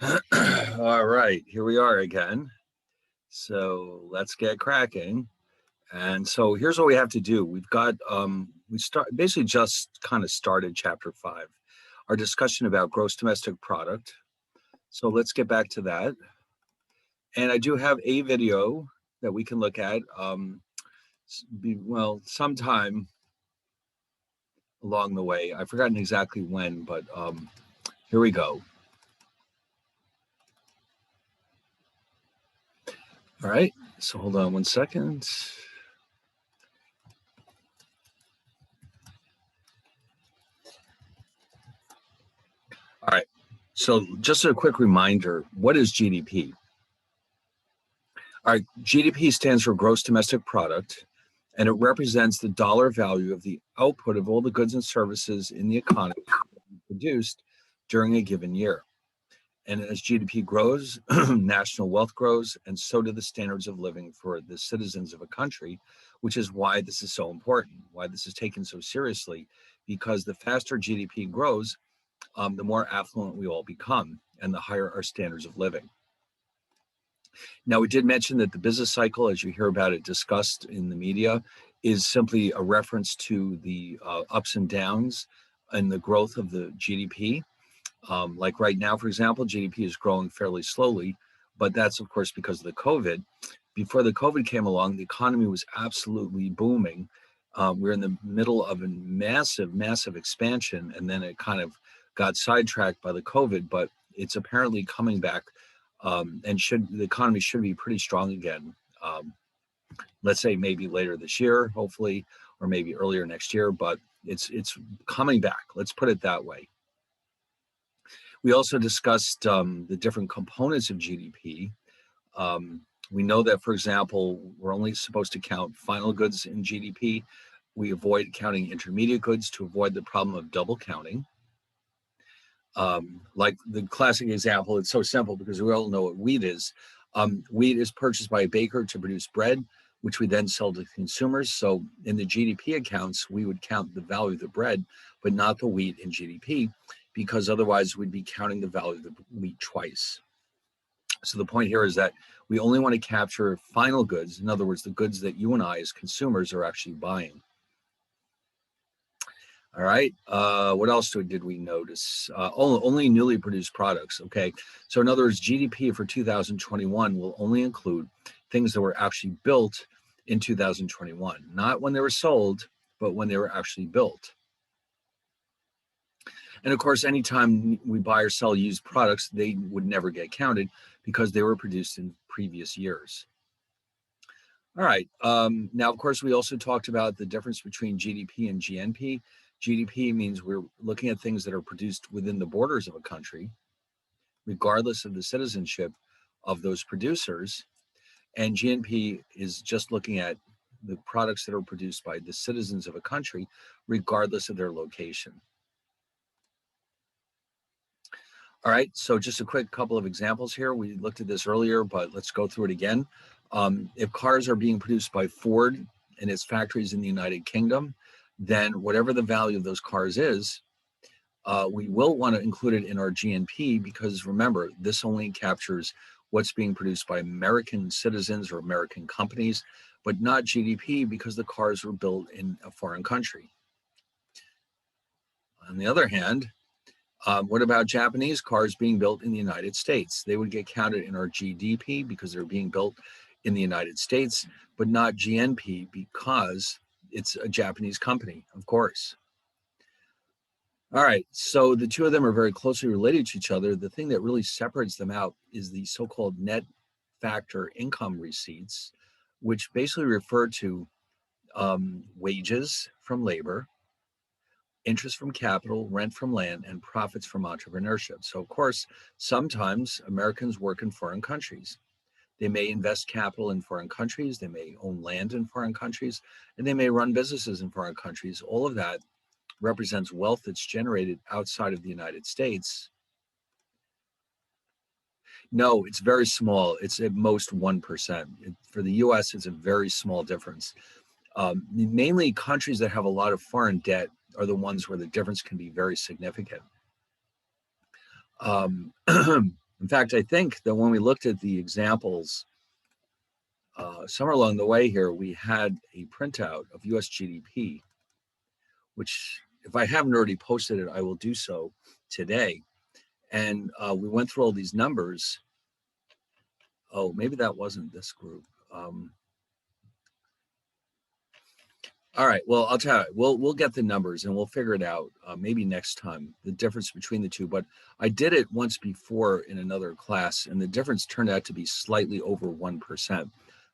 All right, here we are again. So let's get cracking. And so here's what we have to do. We start basically just kind of started chapter 5, our discussion about gross domestic product. So let's get back to that. And I do have a video that we can look at. Sometime along the way. I've forgotten exactly when, but here we go. All right. So hold on one second. All right. So just a quick reminder, what is GDP? All right, GDP stands for gross domestic product, and it represents the dollar value of the output of all the goods and services in the economy produced during a given year. And as GDP grows, national wealth grows, and so do the standards of living for the citizens of a country, which is why this is so important, why this is taken so seriously, because the faster GDP grows, the more affluent we all become, and the higher our standards of living. Now, we did mention that the business cycle, as you hear about it discussed in the media, is simply a reference to the ups and downs and the growth of the GDP. Like right now, for example, GDP is growing fairly slowly, but that's, of course, because of the COVID. Before the COVID came along, the economy was absolutely booming. We're in the middle of a massive, massive expansion, and then it kind of got sidetracked by the COVID, but it's apparently coming back, and the economy should be pretty strong again. Um, let's say maybe later this year, hopefully, or maybe earlier next year, but it's coming back. Let's put it that way. We also discussed the different components of GDP. We know that, for example, we're only supposed to count final goods in GDP. We avoid counting intermediate goods to avoid the problem of double counting. Like the classic example, it's so simple because we all know what wheat is. Wheat is purchased by a baker to produce bread, which we then sell to consumers. So in the GDP accounts, we would count the value of the bread, but not the wheat in GDP, because otherwise we'd be counting the value of the wheat twice. So the point here is that we only want to capture final goods, in other words, the goods that you and I as consumers are actually buying. All right. What else did we notice? Only newly produced products. Okay. So in other words, GDP for 2021 will only include things that were actually built in 2021, not when they were sold, but when they were actually built. And of course, anytime we buy or sell used products, they would never get counted because they were produced in previous years. All right. Now, of course, we also talked about the difference between GDP and GNP. GDP means we're looking at things that are produced within the borders of a country, regardless of the citizenship of those producers. And GNP is just looking at the products that are produced by the citizens of a country, regardless of their location. All right, so just a quick couple of examples here. We looked at this earlier, but let's go through it again. If cars are being produced by Ford and its factories in the United Kingdom, then whatever the value of those cars is, we will want to include it in our GNP because remember, this only captures what's being produced by American citizens or American companies, but not GDP because the cars were built in a foreign country. On the other hand, what about Japanese cars being built in the United States? They would get counted in our GDP because they're being built in the United States, but not GNP because it's a Japanese company, of course. All right, so the two of them are very closely related to each other. The thing that really separates them out is the so-called net factor income receipts, which basically refer to wages from labor, interest from capital, rent from land, and profits from entrepreneurship. So, of course, sometimes Americans work in foreign countries. They may invest capital in foreign countries, they may own land in foreign countries, and they may run businesses in foreign countries. All of that represents wealth that's generated outside of the United States. No, it's very small. It's at most 1%. For the US, it's a very small difference. Mainly countries that have a lot of foreign debt are the ones where the difference can be very significant. In fact, I think that when we looked at the examples, somewhere along the way here, we had a printout of US GDP, which if I haven't already posted it, I will do so today. And we went through all these numbers. Oh, maybe that wasn't this group. All right, well, I'll tell you, we'll get the numbers and we'll figure it out maybe next time, the difference between the two. But I did it once before in another class, and the difference turned out to be slightly over 1%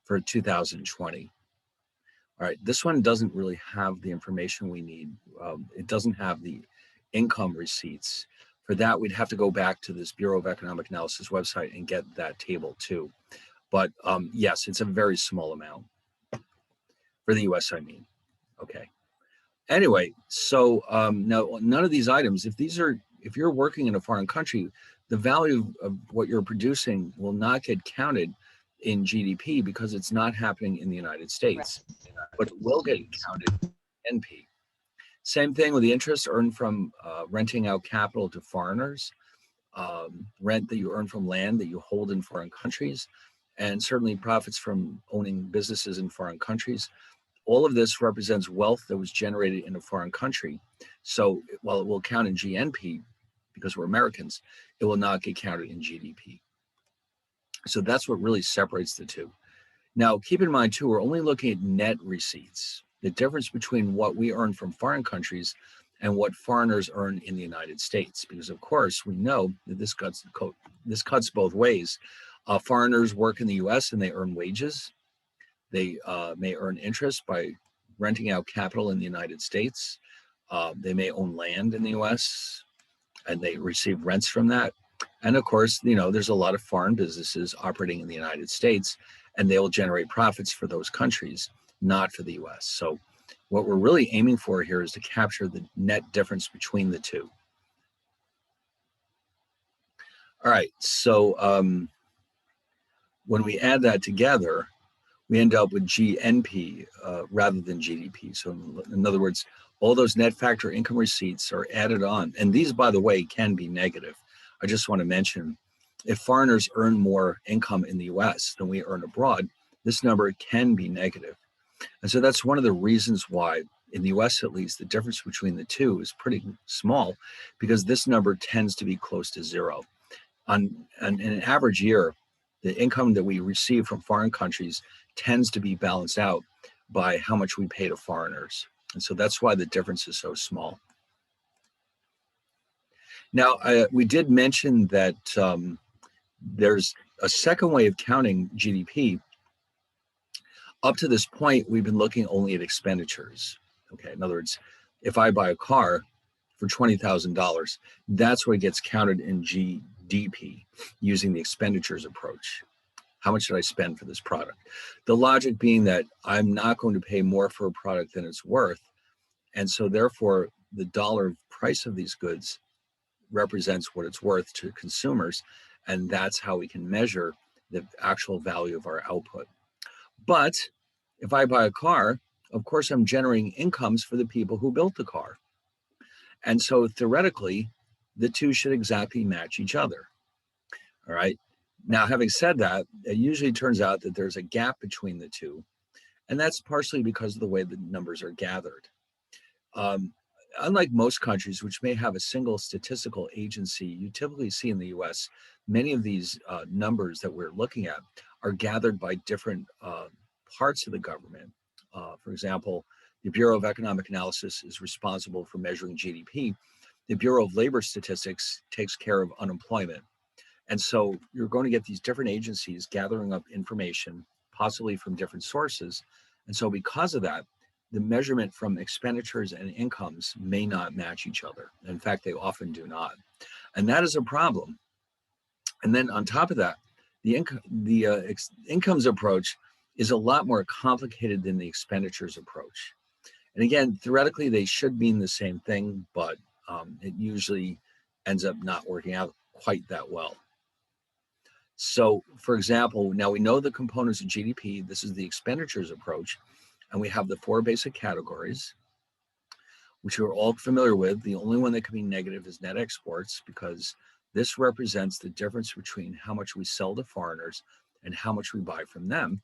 for 2020. All right, this one doesn't really have the information we need. It doesn't have the income receipts. For that, we'd have to go back to this Bureau of Economic Analysis website and get that table too. But yes, it's a very small amount for the US, I mean. Okay. Anyway, so now none of these items, if you're working in a foreign country, the value of what you're producing will not get counted in GDP because it's not happening in the United States, but it will get counted in NP. Same thing with the interest earned from renting out capital to foreigners, rent that you earn from land that you hold in foreign countries, and certainly profits from owning businesses in foreign countries. All of this represents wealth that was generated in a foreign country. So while it will count in GNP, because we're Americans, it will not get counted in GDP. So that's what really separates the two. Now, keep in mind too, we're only looking at net receipts, the difference between what we earn from foreign countries and what foreigners earn in the United States. Because of course, we know that this cuts both ways. Foreigners work in the US and they earn wages. They may earn interest by renting out capital in the United States. They may own land in the US and they receive rents from that. And of course, there's a lot of foreign businesses operating in the United States and they will generate profits for those countries, not for the US. So what we're really aiming for here is to capture the net difference between the two. All right, so when we add that together, we end up with GNP rather than GDP. So in other words, all those net factor income receipts are added on. And these, by the way, can be negative. I just want to mention, if foreigners earn more income in the US than we earn abroad, this number can be negative. And so that's one of the reasons why, in the US at least, the difference between the two is pretty small, because this number tends to be close to zero. In an average year, the income that we receive from foreign countries tends to be balanced out by how much we pay to foreigners. And so that's why the difference is so small. Now, we did mention that there's a second way of counting GDP. Up to this point, we've been looking only at expenditures. Okay, in other words, if I buy a car for $20,000, that's what gets counted in GDP using the expenditures approach. How much did I spend for this product? The logic being that I'm not going to pay more for a product than it's worth. And so therefore, the dollar price of these goods represents what it's worth to consumers. And that's how we can measure the actual value of our output. But if I buy a car, of course, I'm generating incomes for the people who built the car. And so theoretically, the two should exactly match each other. All right. Now, having said that, it usually turns out that there's a gap between the two, and that's partially because of the way the numbers are gathered. Unlike most countries, which may have a single statistical agency, you typically see in the US, many of these numbers that we're looking at are gathered by different parts of the government. For example, the Bureau of Economic Analysis is responsible for measuring GDP. The Bureau of Labor Statistics takes care of unemployment. And so you're going to get these different agencies gathering up information, possibly from different sources. And so because of that, the measurement from expenditures and incomes may not match each other. In fact, they often do not. And that is a problem. And then on top of that, the incomes approach is a lot more complicated than the expenditures approach. And again, theoretically, they should mean the same thing, but it usually ends up not working out quite that well. So, for example, now we know the components of GDP. This is the expenditures approach, and we have the four basic categories, which we're all familiar with. The only one that can be negative is net exports, because This represents the difference between how much we sell to foreigners and how much we buy from them.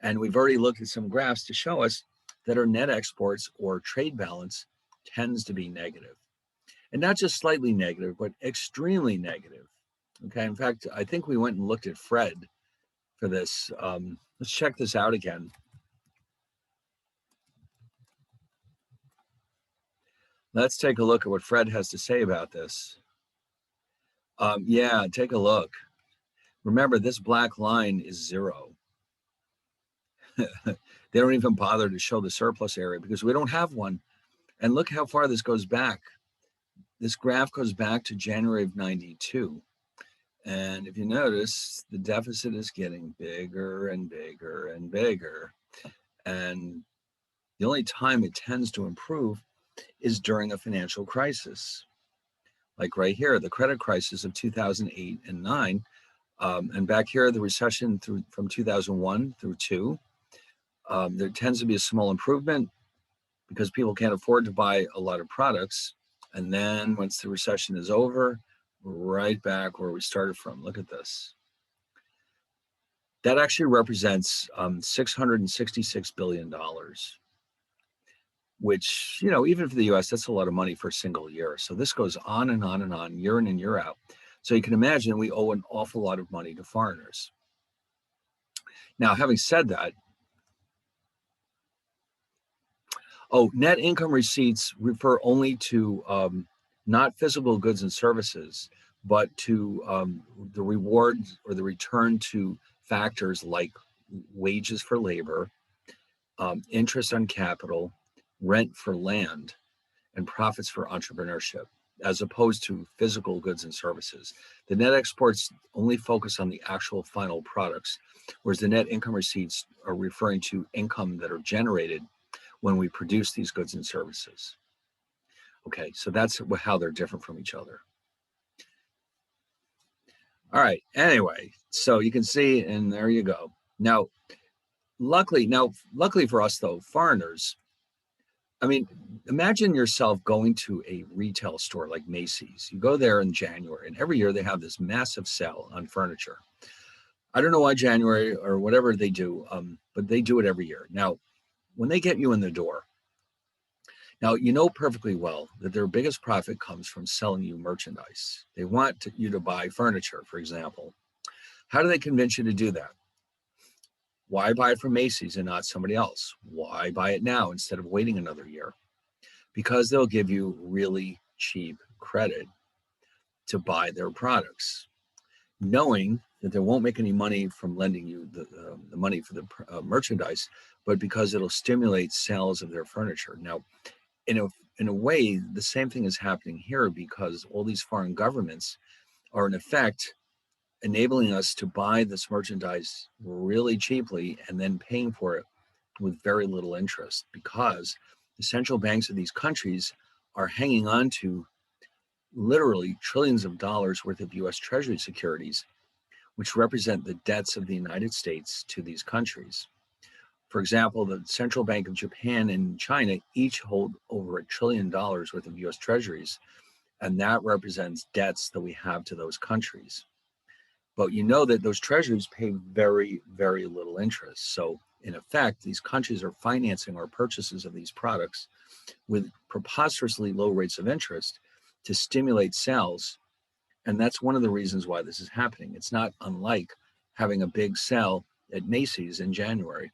And we've already looked at some graphs to show us that our net exports or trade balance tends to be negative. And not just slightly negative, but extremely negative. Okay, in fact, I think we went and looked at Fred for this. Let's check this out again. Let's take a look at what Fred has to say about this. Yeah, take a look. Remember, this black line is zero. They don't even bother to show the surplus area because we don't have one. And look how far this goes back. This graph goes back to January of 92. And if you notice, the deficit is getting bigger and bigger and bigger. And the only time it tends to improve is during a financial crisis. Like right here, the credit crisis of 2008 and 9. And back here, the recession from 2001 through 2. There tends to be a small improvement because people can't afford to buy a lot of products. And then once the recession is over, we're right back where we started from. Look at this. That actually represents $666 billion, which, you know, even for the US, that's a lot of money for a single year. So this goes on and on and on, year in and year out. So you can imagine we owe an awful lot of money to foreigners. Now, having said that, net income receipts refer only to not physical goods and services, but to the rewards or the return to factors like wages for labor, interest on capital, rent for land, and profits for entrepreneurship, as opposed to physical goods and services. The net exports only focus on the actual final products, whereas the net income receipts are referring to income that are generated when we produce these goods and services. Okay, so that's how they're different from each other. All right, anyway, so you can see, and there you go. Now, luckily for us though, foreigners, I mean, imagine yourself going to a retail store like Macy's. You go there in January, and every year they have this massive sale on furniture. I don't know why January or whatever they do, but they do it every year. Now, when they get you in the door, now you know perfectly well that their biggest profit comes from selling you merchandise. They want you to buy furniture, for example. How do they convince you to do that? Why buy it from Macy's and not somebody else? Why buy it now instead of waiting another year? Because they'll give you really cheap credit to buy their products, knowing that they won't make any money from lending you the money for the merchandise, but because it'll stimulate sales of their furniture. Now, in a way, the same thing is happening here because all these foreign governments are in effect enabling us to buy this merchandise really cheaply and then paying for it with very little interest, because the central banks of these countries are hanging on to literally trillions of dollars worth of US Treasury securities, which represent the debts of the United States to these countries. For example, the Central Bank of Japan and China each hold over $1 trillion worth of US Treasuries, and that represents debts that we have to those countries. But you know that those treasuries pay very, very little interest. So in effect, these countries are financing our purchases of these products with preposterously low rates of interest to stimulate sales. And that's one of the reasons why this is happening. It's not unlike having a big sale at Macy's in January.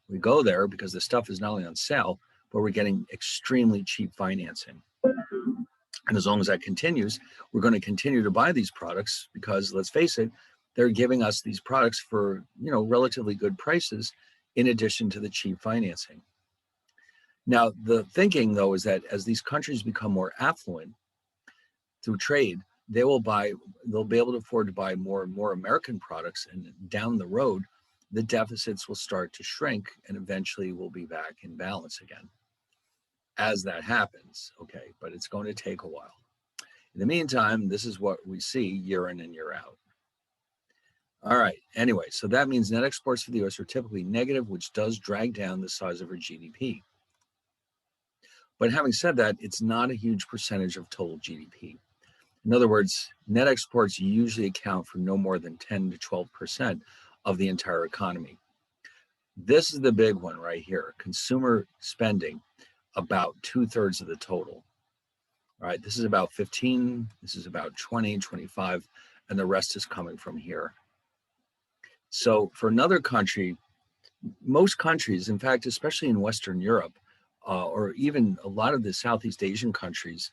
We go there because the stuff is not only on sale, but we're getting extremely cheap financing. And as long as that continues, we're going to continue to buy these products because, let's face it, they're giving us these products for, you know, relatively good prices in addition to the cheap financing. Now, the thinking, though, is that as these countries become more affluent through trade, they'll be able to afford to buy more and more American products, and down the road, the deficits will start to shrink and eventually we'll be back in balance again. As that happens, okay, but it's going to take a while. In the meantime, this is what we see year in and year out. All right, anyway, so that means net exports for the US are typically negative, which does drag down the size of our GDP. But having said that, it's not a huge percentage of total GDP. In other words, net exports usually account for no more than 10 to 12% of the entire economy. This is the big one right here. Consumer spending, about 2/3 of the total. All right, this is about 15, this is about 20, 25, and the rest is coming from here. So for another country, most countries, in fact, especially in Western Europe, or even a lot of the Southeast Asian countries,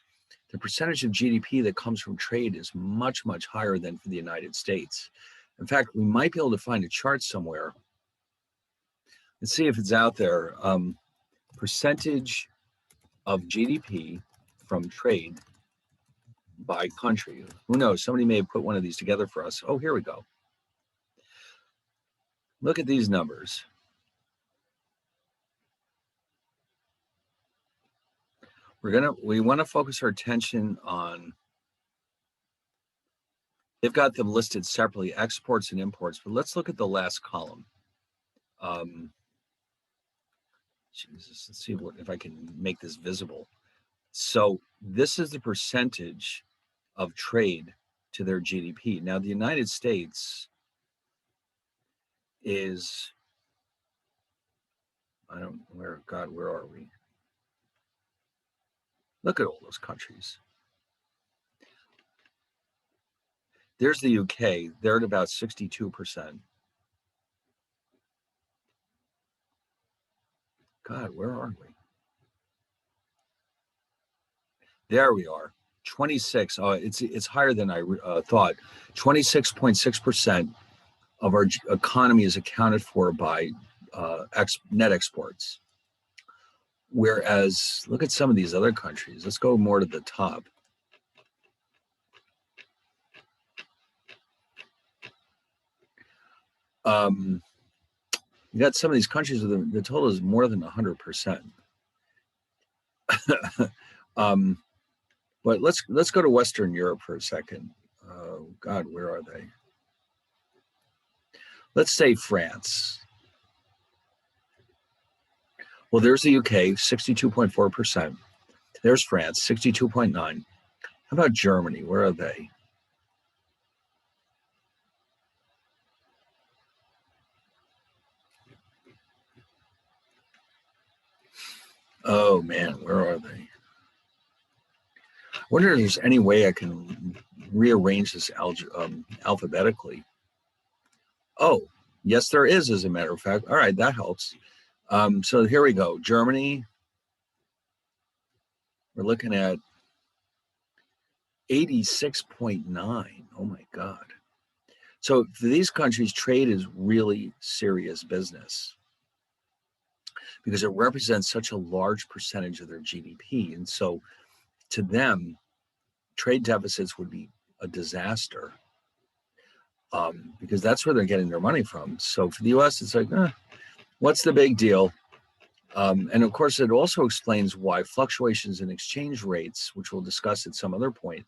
the percentage of GDP that comes from trade is much, much higher than for the United States. In fact, we might be able to find a chart somewhere. Let's see if it's out there. Percentage of GDP from trade by country. Who knows? Somebody may have put one of these together for us. Oh, here we go. Look at these numbers. We want to focus our attention on, they've got them listed separately, exports and imports, but let's look at the last column. Jesus, let's see if I can make this visible. So this is the percentage of trade to their GDP. Now the United States is, where are we? Look at all those countries. There's the UK, they're at about 62%. God, where are we? There we are, 26. It's higher than I thought. 26.6% of our economy is accounted for by net exports. Whereas, look at some of these other countries. Let's go more to the top. You got some of these countries with the total is more than 100%. But let's go to Western Europe for a second. Oh God, where are they? Let's say France. Well, there's the UK, 62.4%. There's France, 62.9%. How about Germany? Where are they? Oh man, where are they? I wonder if there's any way I can rearrange this alphabetically. Oh, yes, there is, as a matter of fact. All right, that helps. So here we go. Germany, we're looking at 86.9. Oh my God. So for these countries, trade is really serious business because it represents such a large percentage of their GDP. And so to them, trade deficits would be a disaster because that's where they're getting their money from. So for the US, it's like, what's the big deal? And of course, it also explains why fluctuations in exchange rates, which we'll discuss at some other point,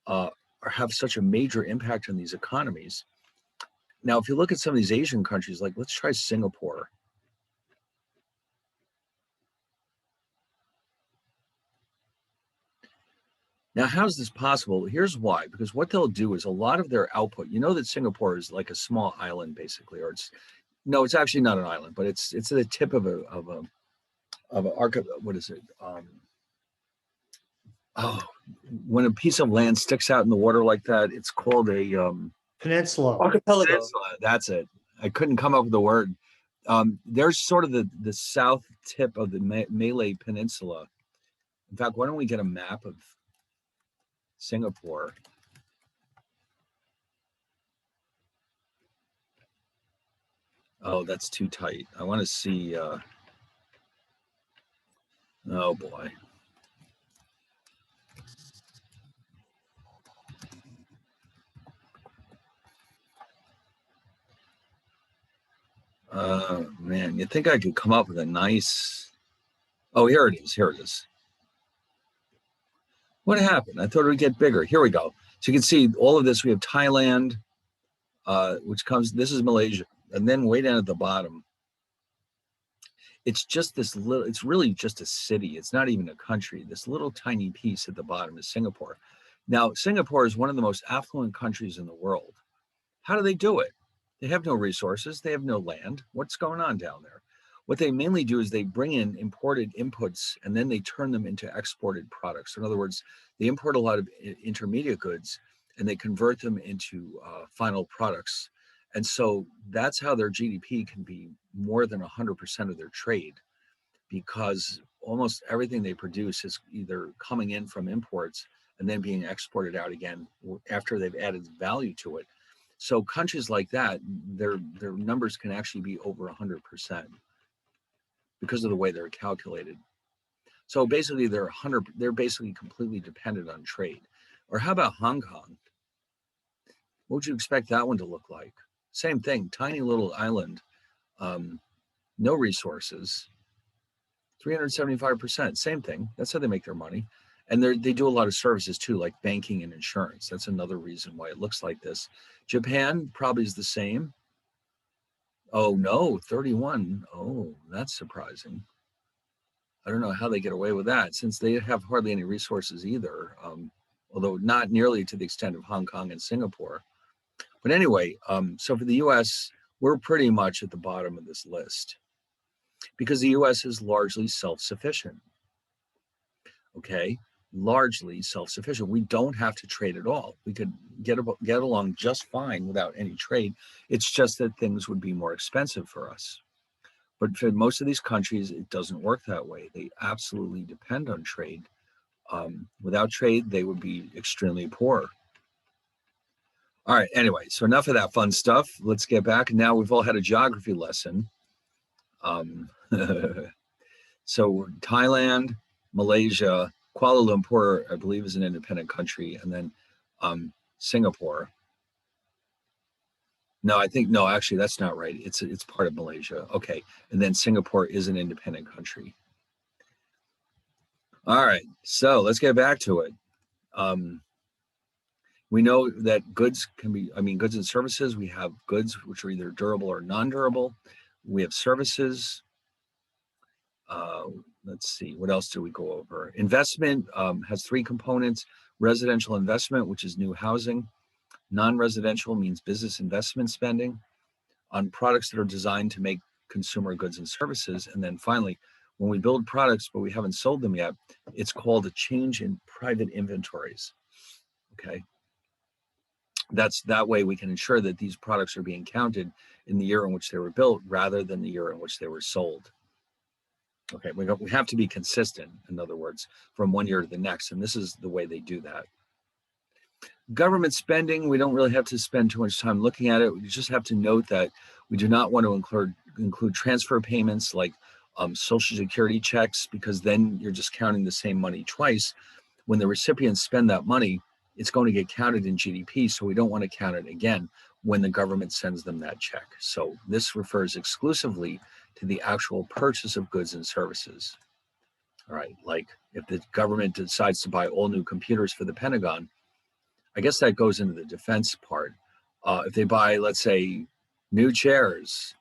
have such a major impact on these economies. Now, if you look at some of these Asian countries, like let's try Singapore. Now, how's this possible? Here's why, because what they'll do is a lot of their output, you know that Singapore is like a small island basically, or it's actually not an island, but it's at the tip of a what is it? When a piece of land sticks out in the water like that, it's called a peninsula. Archipelago. Peninsula, that's it. I couldn't come up with the word. There's sort of the south tip of the Malay Peninsula. In fact, why don't we get a map of Singapore? Oh, that's too tight. I want to see. Oh boy. Man, you think I could come up with a nice. Oh, here it is. Here it is. What happened? I thought it would get bigger. Here we go. So you can see all of this. We have Thailand, which comes, this is Malaysia. And then way down at the bottom, it's just this little, it's really just a city. It's not even a country. This little tiny piece at the bottom is Singapore. Now, Singapore is one of the most affluent countries in the world. How do they do it? They have no resources, they have no land. What's going on down there? What they mainly do is they bring in imported inputs and then they turn them into exported products. In other words, they import a lot of intermediate goods and they convert them into final products. And so that's how their GDP can be more than 100% of their trade, because almost everything they produce is either coming in from imports and then being exported out again after they've added value to it. So countries like that, their numbers can actually be over 100% because of the way they're calculated. So basically, they're basically completely dependent on trade. Or how about Hong Kong? What would you expect that one to look like? Same thing, tiny little island, no resources, 375%, same thing. That's how they make their money. And they do a lot of services too, like banking and insurance. That's another reason why it looks like this. Japan probably is the same. Oh no, 31. Oh, that's surprising. I don't know how they get away with that, since they have hardly any resources either, although not nearly to the extent of Hong Kong and Singapore. But anyway, so for the US, we're pretty much at the bottom of this list because the US is largely self-sufficient. Okay, largely self-sufficient. We don't have to trade at all. We could get along just fine without any trade. It's just that things would be more expensive for us. But for most of these countries, it doesn't work that way. They absolutely depend on trade. Without trade, they would be extremely poor. All right, anyway, so enough of that fun stuff. Let's get back. Now we've all had a geography lesson. So Thailand, Malaysia, Kuala Lumpur, I believe, is an independent country, and then Singapore. No, actually, that's not right. It's part of Malaysia. Okay, and then Singapore is an independent country. All right, so let's get back to it. We know that goods goods and services. We have goods which are either durable or non-durable. We have services. Let's see, what else do we go over? Investment has three components: residential investment, which is new housing; non-residential means business investment spending on products that are designed to make consumer goods and services; and then finally, when we build products but we haven't sold them yet, it's called a change in private inventories. Okay, that way we can ensure that these products are being counted in the year in which they were built rather than the year in which they were sold. Okay, we have to be consistent, in other words, from one year to the next, and this is the way they do that. Government spending, we don't really have to spend too much time looking at it. We just have to note that we do not want to include transfer payments like Social Security checks, because then you're just counting the same money twice. When the recipients spend that money, it's going to get counted in GDP, so we don't want to count it again when the government sends them that check. So this refers exclusively to the actual purchase of goods and services. All right, like if the government decides to buy all new computers for the Pentagon, I guess that goes into the defense part. If they buy, let's say, new chairs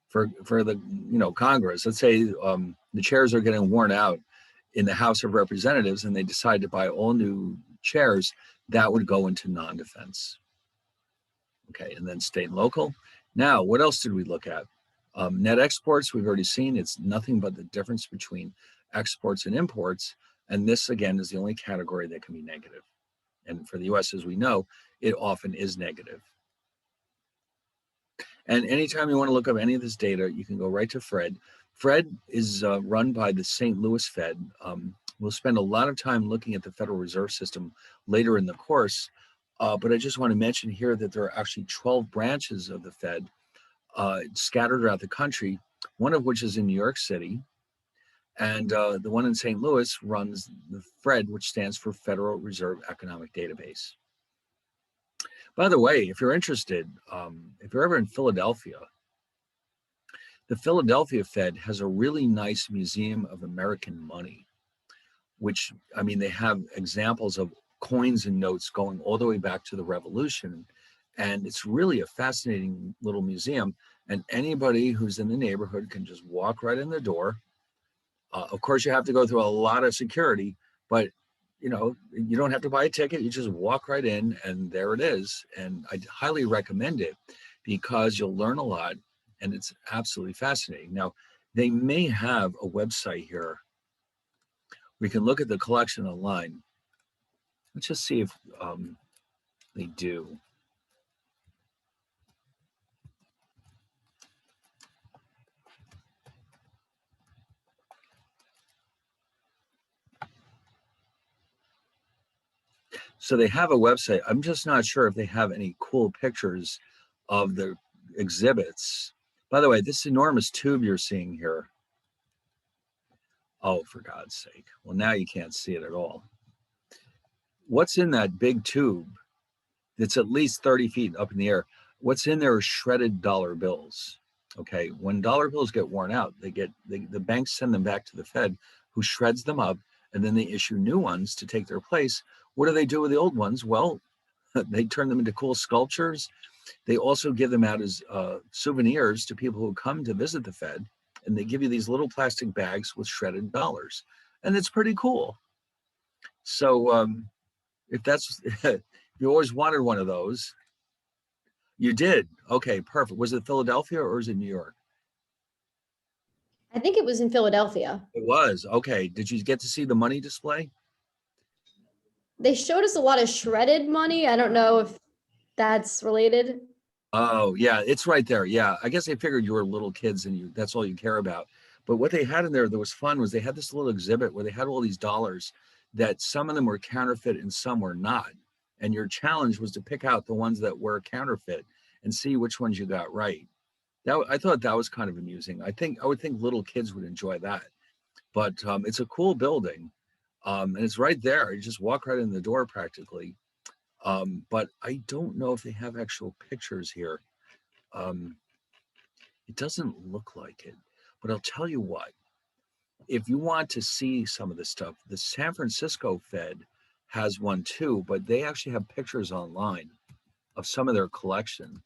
for the Congress, let's say the chairs are getting worn out in the House of Representatives, and they decide to buy all new chairs, that would go into non-defense. Okay, and then state and local. Now, what else did we look at? Net exports, we've already seen. It's nothing but the difference between exports and imports. And this, again, is the only category that can be negative. And for the US, as we know, it often is negative. And anytime you want to look up any of this data, you can go right to Fred. Fred is run by the St. Louis Fed. We'll spend a lot of time looking at the Federal Reserve System later in the course. But I just want to mention here that there are actually 12 branches of the Fed scattered around the country, one of which is in New York City. And the one in St. Louis runs the FRED, which stands for Federal Reserve Economic Database. By the way, if you're interested, if you're ever in Philadelphia, the Philadelphia Fed has a really nice Museum of American Money, which, I mean, they have examples of coins and notes going all the way back to the Revolution. And it's really a fascinating little museum. And anybody who's in the neighborhood can just walk right in the door. Of course, you have to go through a lot of security, but you don't have to buy a ticket. You just walk right in and there it is. And I highly recommend it because you'll learn a lot and it's absolutely fascinating. Now, they may have a website here. We can look at the collection online. Let's just see if they do. So they have a website. I'm just not sure if they have any cool pictures of the exhibits. By the way, this enormous tube you're seeing here. Oh, for God's sake. Well, now you can't see it at all. What's in that big tube that's at least 30 feet up in the air? What's in there is shredded dollar bills. Okay. When dollar bills get worn out, the banks send them back to the Fed, who shreds them up, and then they issue new ones to take their place. What do they do with the old ones? Well, they turn them into cool sculptures. They also give them out as souvenirs to people who come to visit the Fed, and they give you these little plastic bags with shredded dollars, and it's pretty cool. So if that's if you always wanted one of those, you did. Okay, perfect. Was it Philadelphia or was it New York? I think it was in Philadelphia. It was. Okay. Did you get to see the money display? They showed us a lot of shredded money. I don't know if that's related. Oh, yeah, it's right there. Yeah. I guess they figured you were little kids and that's all you care about. But what they had in there that was fun was they had this little exhibit where they had all these dollars that some of them were counterfeit and some were not. And your challenge was to pick out the ones that were counterfeit and see which ones you got right. I thought that was kind of amusing. I would think little kids would enjoy that. But it's a cool building, and it's right there. You just walk right in the door practically. But I don't know if they have actual pictures here. It doesn't look like it. But I'll tell you what, if you want to see some of this stuff, the San Francisco Fed has one too, but they actually have pictures online of some of their collection.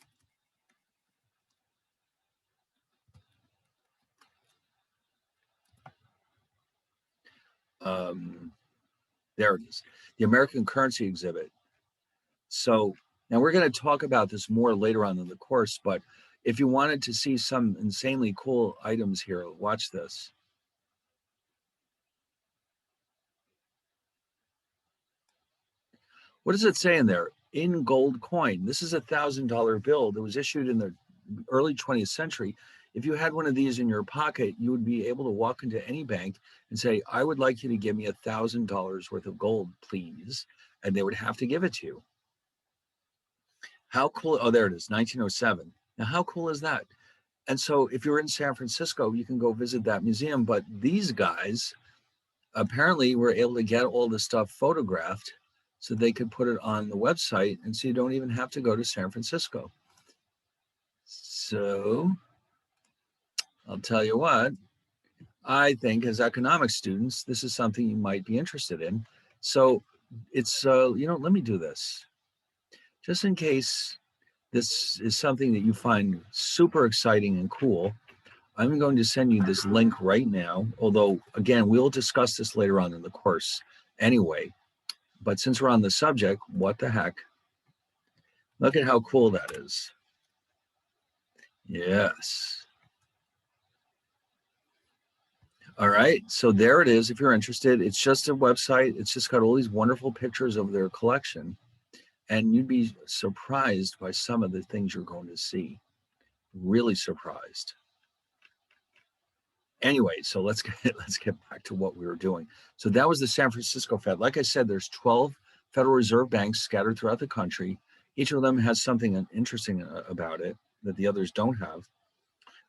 There it is, the American Currency Exhibit. So now we're going to talk about this more later on in the course, but if you wanted to see some insanely cool items here, watch this. What does it say in there? In gold coin. This is $1,000 bill that was issued in the early 20th century. If you had one of these in your pocket, you would be able to walk into any bank and say, I would like you to give me $1,000 worth of gold, please. And they would have to give it to you. How cool. Oh, there it is, 1907. Now, how cool is that? And so if you're in San Francisco, you can go visit that museum. But these guys apparently were able to get all the stuff photographed so they could put it on the website. And so you don't even have to go to San Francisco. So I'll tell you what, I think as economics students, this is something you might be interested in. So it's, let me do this. Just in case this is something that you find super exciting and cool, I'm going to send you this link right now. Although, again, we'll discuss this later on in the course anyway. But since we're on the subject, what the heck? Look at how cool that is. Yes. All right, so there it is. If you're interested, it's just a website. It's just got all these wonderful pictures of their collection. And you'd be surprised by some of the things you're going to see. Really surprised. Anyway, so let's get back to what we were doing. So that was the San Francisco Fed. Like I said, there's 12 Federal Reserve banks scattered throughout the country. Each of them has something interesting about it that the others don't have.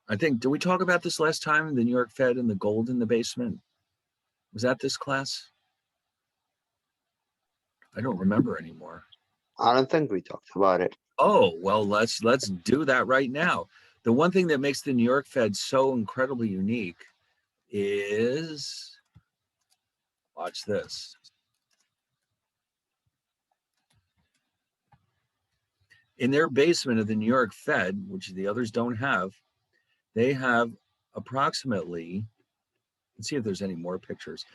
I think, did we talk about this last time? The New York Fed and the gold in the basement? Was that this class? I don't remember anymore. I don't think we talked about it. Oh, well, let's do that right now. The one thing that makes the New York Fed so incredibly unique is, watch this. In their basement of the New York Fed, which the others don't have, they have approximately, let's see if there's any more pictures.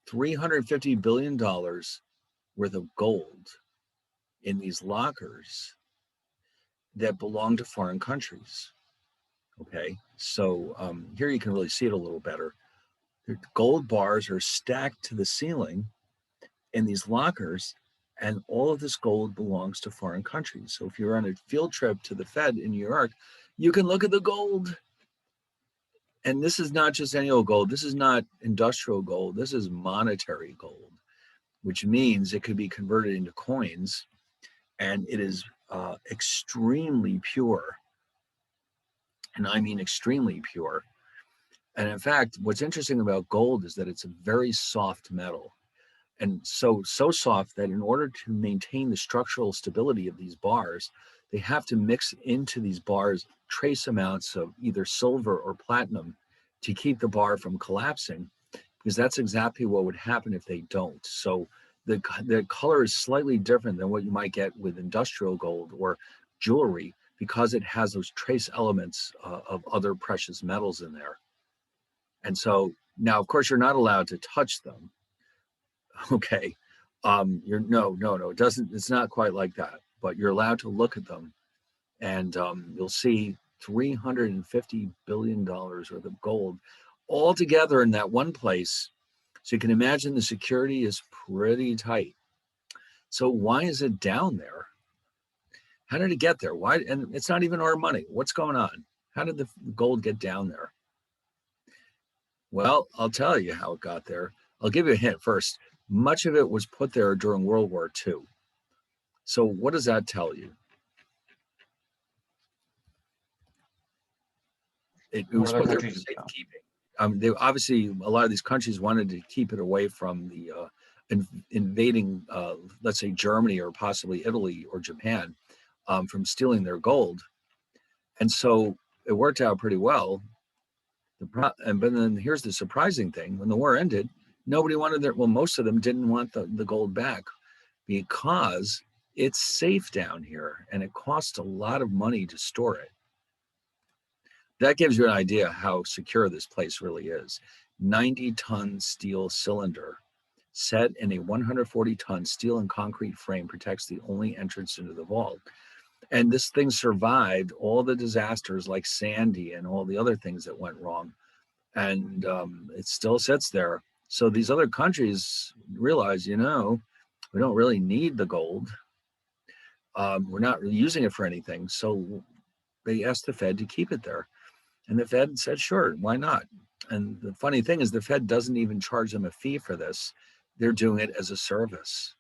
$350 billion worth of gold in these lockers that belong to foreign countries. Okay, so here you can really see it a little better. The gold bars are stacked to the ceiling in these lockers, and all of this gold belongs to foreign countries. So if you're on a field trip to the Fed in New York, you can look at the gold. And this is not just any old gold. This is not industrial gold. This is monetary gold, which means it could be converted into coins, and it is extremely pure. And I mean extremely pure. And in fact, what's interesting about gold is that it's a very soft metal. And so soft that in order to maintain the structural stability of these bars, they have to mix into these bars trace amounts of either silver or platinum to keep the bar from collapsing, because that's exactly what would happen if they don't. So the color is slightly different than what you might get with industrial gold or jewelry, because it has those trace elements of other precious metals in there. And so now, of course, you're not allowed to touch them. Okay. It doesn't, it's not quite like that, but you're allowed to look at them, and you'll see $350 billion worth of gold all together in that one place. So you can imagine the security is pretty tight. So why is it down there? How did it get there? Why? And it's not even our money. What's going on? How did the gold get down there? Well, I'll tell you how it got there. I'll give you a hint first. Much of it was put there during World War II. So what does that tell you? It was put there for safekeeping. They obviously, a lot of these countries wanted to keep it away from the invading, let's say Germany or possibly Italy or Japan, from stealing their gold. And so it worked out pretty well. But then here's the surprising thing: when the war ended, nobody wanted their, well, most of them didn't want the gold back, because it's safe down here and it costs a lot of money to store it. That gives you an idea how secure this place really is. 90-ton steel cylinder set in a 140-ton steel and concrete frame protects the only entrance into the vault. And this thing survived all the disasters like Sandy and all the other things that went wrong. And it still sits there. So these other countries realize, we don't really need the gold. We're not really using it for anything. So they asked the Fed to keep it there. And the Fed said, sure, why not? And the funny thing is the Fed doesn't even charge them a fee for this. They're doing it as a service.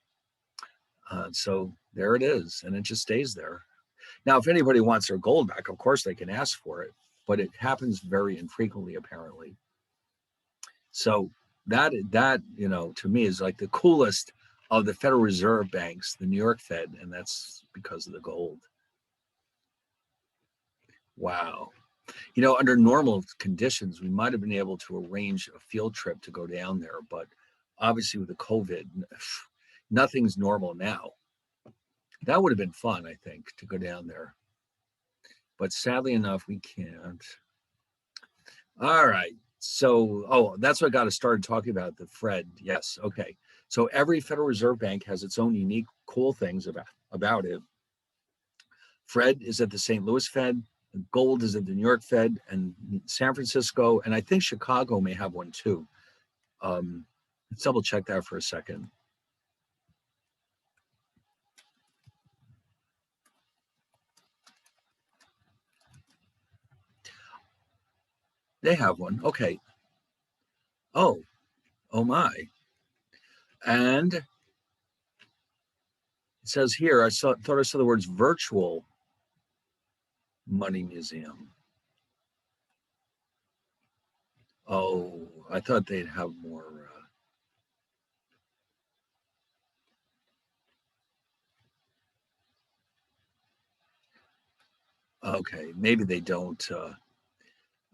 So there it is, and it just stays there. Now, if anybody wants their gold back, of course they can ask for it, but it happens very infrequently, apparently. So that to me is like the coolest of the Federal Reserve banks, the New York Fed, and that's because of the gold. Wow. Under normal conditions, we might have been able to arrange a field trip to go down there, but obviously with the COVID, nothing's normal now. That would have been fun, I think, to go down there. But sadly enough, we can't. All right. So, that's what got us started talking about the Fed. Yes. Okay. So every Federal Reserve Bank has its own unique, cool things about it. Fred is at the St. Louis Fed. Gold is at the New York Fed, and San Francisco, and I think Chicago may have one too. Let's double check that for a second. They have one. Okay. Oh my. And it says here, thought I saw the words virtual money museum. Oh, I thought they'd have more. Okay, maybe they don't.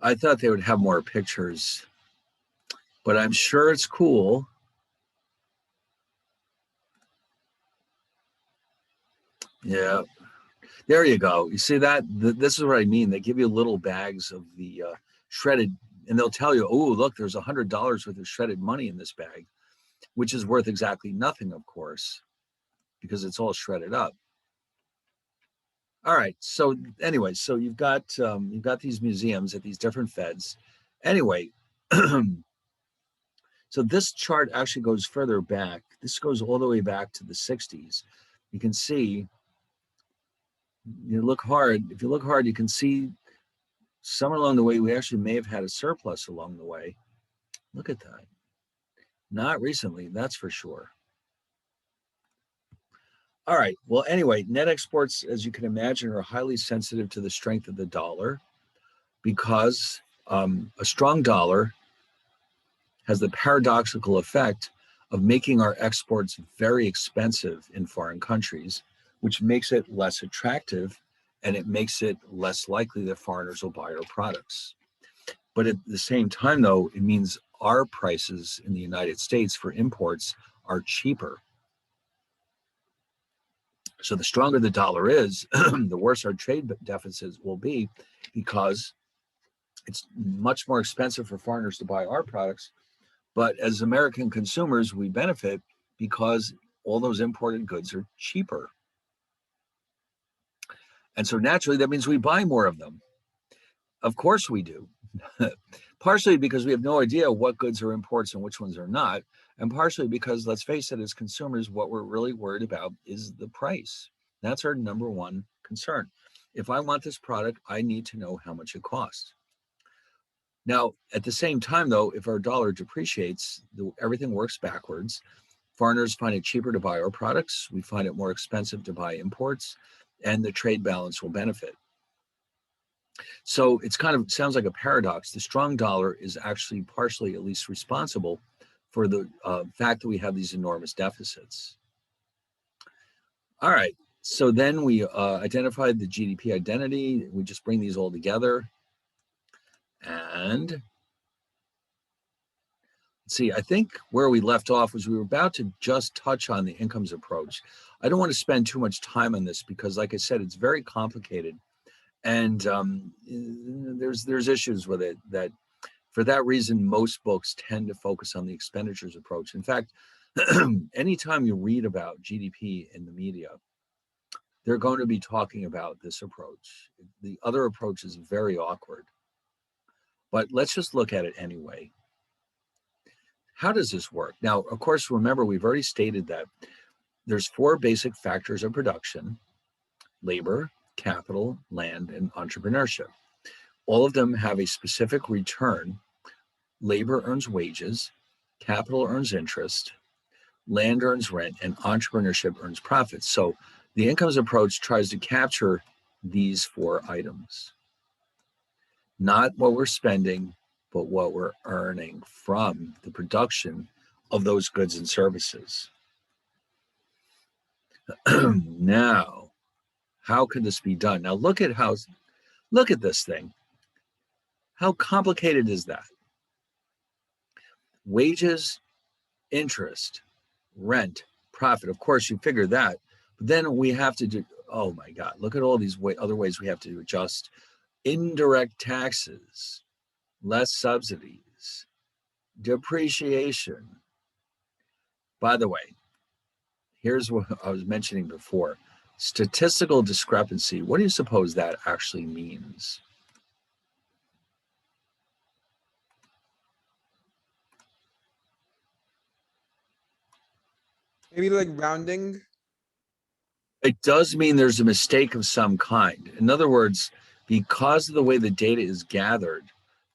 I thought they would have more pictures, but I'm sure it's cool. Yeah, there you go. You see that? This is what I mean. They give you little bags of the shredded, and they'll tell you, oh, look, there's $100 worth of shredded money in this bag. which is worth exactly nothing, of course, because it's all shredded up. All right. So anyway, so you've got these museums at these different feds. Anyway, so this chart actually goes further back. This goes all the way back to the 60s. You can see, you look hard. If you look hard, you can see somewhere along the way, we actually may have had a surplus along the way. Look at that. Not recently, that's for sure. All right. Well, anyway, net exports, as you can imagine, are highly sensitive to the strength of the dollar because a strong dollar has the paradoxical effect of making our exports very expensive in foreign countries, which makes it less attractive and it makes it less likely that foreigners will buy our products. But at the same time, though, it means our prices in the United States for imports are cheaper. So the stronger the dollar is, the worse our trade deficits will be, because it's much more expensive for foreigners to buy our products. But as American consumers, we benefit because all those imported goods are cheaper. And so naturally, that means we buy more of them. Of course we do. Partially because we have no idea what goods are imports and which ones are not. And partially because, let's face it, as consumers, what we're really worried about is the price. That's our number one concern. If I want this product, I need to know how much it costs. Now, at the same time, though, if our dollar depreciates, everything works backwards. Foreigners find it cheaper to buy our products. We find it more expensive to buy imports, and the trade balance will benefit. So it's kind of sounds like a paradox. The strong dollar is actually partially, at least, responsible for the fact that we have these enormous deficits. All right. So then we identified the GDP identity. We just bring these all together. And let's see, I think where we left off was we were about to just touch on the incomes approach. I don't want to spend too much time on this because, like I said, it's very complicated. And there's issues with it that, for that reason, most books tend to focus on the expenditures approach. In fact, anytime you read about GDP in the media, they're going to be talking about this approach. The other approach is very awkward. But let's just look at it anyway. How does this work? Now, of course, remember, we've already stated that there's 4 basic factors of production: labor, capital, land, and entrepreneurship. All of them have a specific return. Labor earns wages, capital earns interest, land earns rent, and entrepreneurship earns profits. So the incomes approach tries to capture these 4 items. Not what we're spending, but what we're earning from the production of those goods and services. Now, how can this be done? Now look at this thing. How complicated is that? Wages, interest, rent, profit. Of course, you figure that. But then we have to do, oh my God, look at all these other ways we have to adjust. Indirect taxes, less subsidies, depreciation. By the way, here's what I was mentioning before. Statistical discrepancy. What do you suppose that actually means? Maybe like rounding. It does mean there's a mistake of some kind. In other words, because of the way the data is gathered,